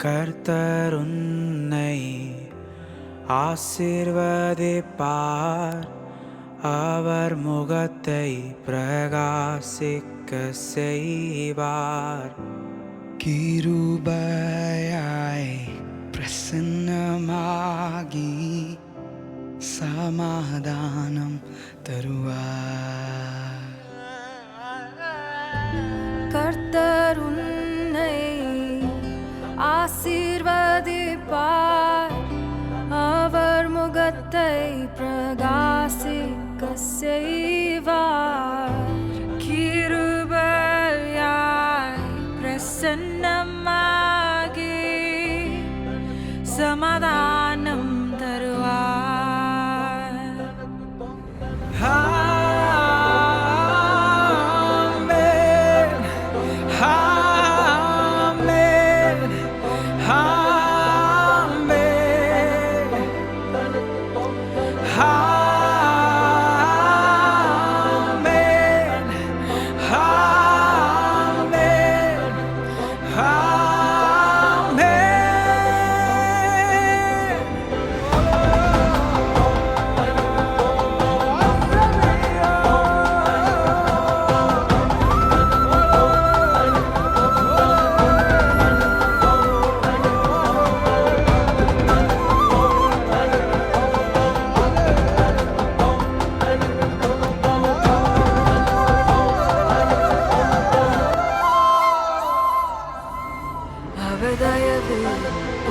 கர்த்தர் உன்னை ஆசீர்வதிப்பார், அவர் முகத்தை பிரகாசிக்க செய்வார். கிருபையாய் பிரசன்னமாகி சமாதானம் தருவார். கர்த்தர் உன்னை ஆசீர்வதிப்பார், அவர் முகத்தை பிரகாசிக்க செய்வார். கிருபையாய் பிரசன்னமாகி சமாதானம் தருவார்.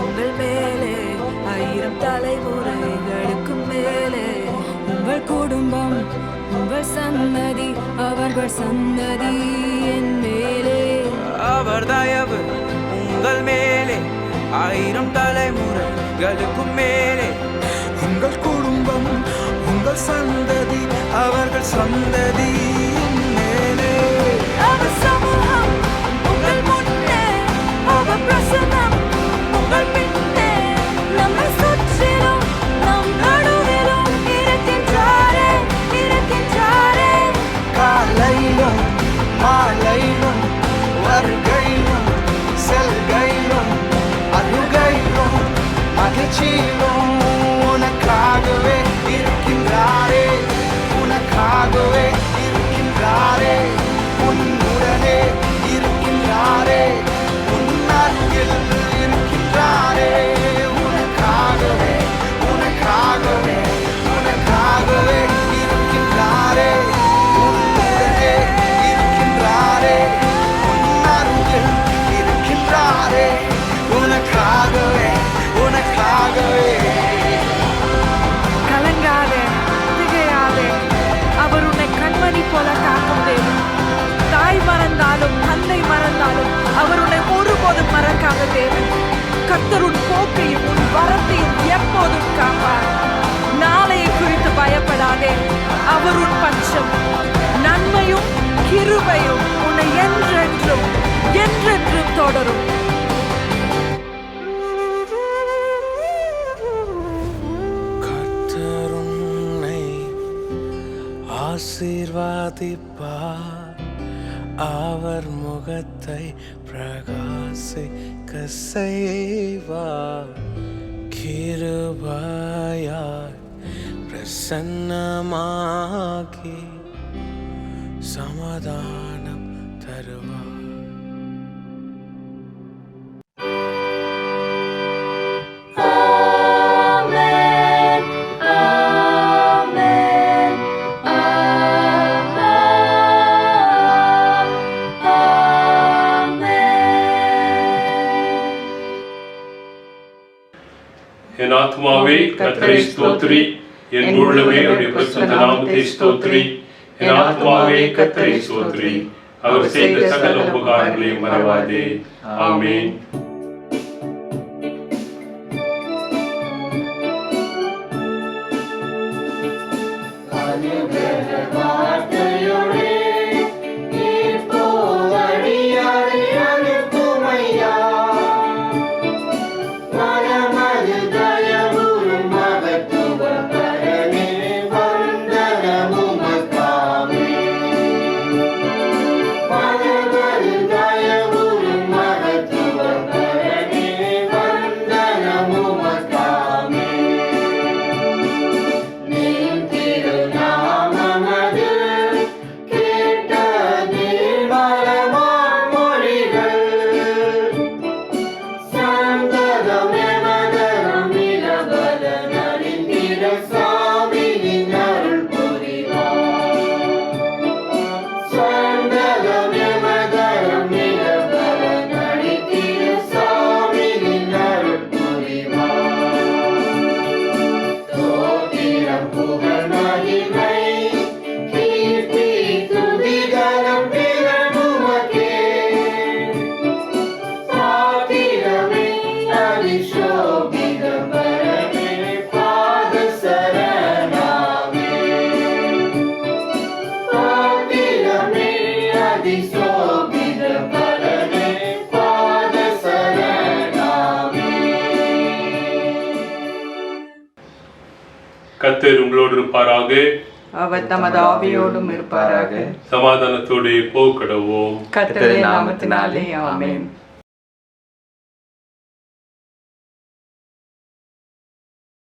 உங்கள் மேலே 1000 தலைமுறைகளுக்கு மேலே உங்கள் குடும்பம் உங்கள் சந்ததி அவர்கள் சந்ததி என் மேலே. அவர் தயவு உங்கள் மேலே 1000 தலைமுறைகளுக்கும் மேலே. உங்கள் குடும்பம் உங்கள் சந்ததி அவர்கள் சந்ததி மேலே. அவர் சமூகம் உங்கள் முன்னே, அவர் பிரசன்னம் உங்கள் பின்னே. நம்மை சுற்றிலும் நம் நடுவிலும் இருக்கின்றாரே, இருக்கின்றாரே. காலையிலும் மாலையிலும் வருகையிலும் செல்கையிலும் அருகையிலும் மகிழ்ச்சியிலும் உனக்காகவே இருக்கின்றாரே, உனக்காகவே இருக்கின்றாரே, உன்னுடனே இருக்கின்றாரே, உன் அருகில் இருக்கின்றாரே. உனக்காகவே உனக்காகவே உனக்காகவே இருக்கின்றாரே, உன்னுடனே இருக்கின்றாரே, உன் அருகில் இருக்கின்றாரே. உனக்காகவே உனக்காகவே. கலங்காதே, திகையாதே. அவர் உன்னை கண்மணி போல காக்கும் தேவன். தாய் மறந்தாலும் தந்தை மறந்தாலும் அவர் உன்னை ஒருபோதும் மறக்காத தேவன். கர்த்தர் உன் போக்கையும் உன் வரத்தையும் எப்போதும் காப்பார். நாளையை குறித்து பயப்படாதே, அவர் உன் பட்சம். நன்மையும் கிருபையும் உன்னை என்றென்றும் என்றென்றும் தொடரும். கர்த்தர் உன்னை ஆசீர்வதிப்பார், அவர் முகத்தை பிரகாசிக்க செய்வார். கிருபையாய் பிரசன்னமாகி சமாதானம் தருவார். என் ஆத்மாவே கர்த்தரை ஸ்தோத்திரி, என் உள்ளமே அவருடைய பரிசுத்த நாமத்தை ஸ்தோத்திரி. என் ஆத்மாவே கர்த்தரை ஸ்தோத்திரி, அவர் செய்த சகல உபகாரங்களையும் மறவாதே. ஆமென். கர்த்தர் உங்களோடு இருப்பாராக. அவர் தமது ஆவியோடும் இருப்பாராக. சமாதானத்தோடு போக்கடவோம். கர்த்தருடைய நாமத்தினாலே ஆமென்.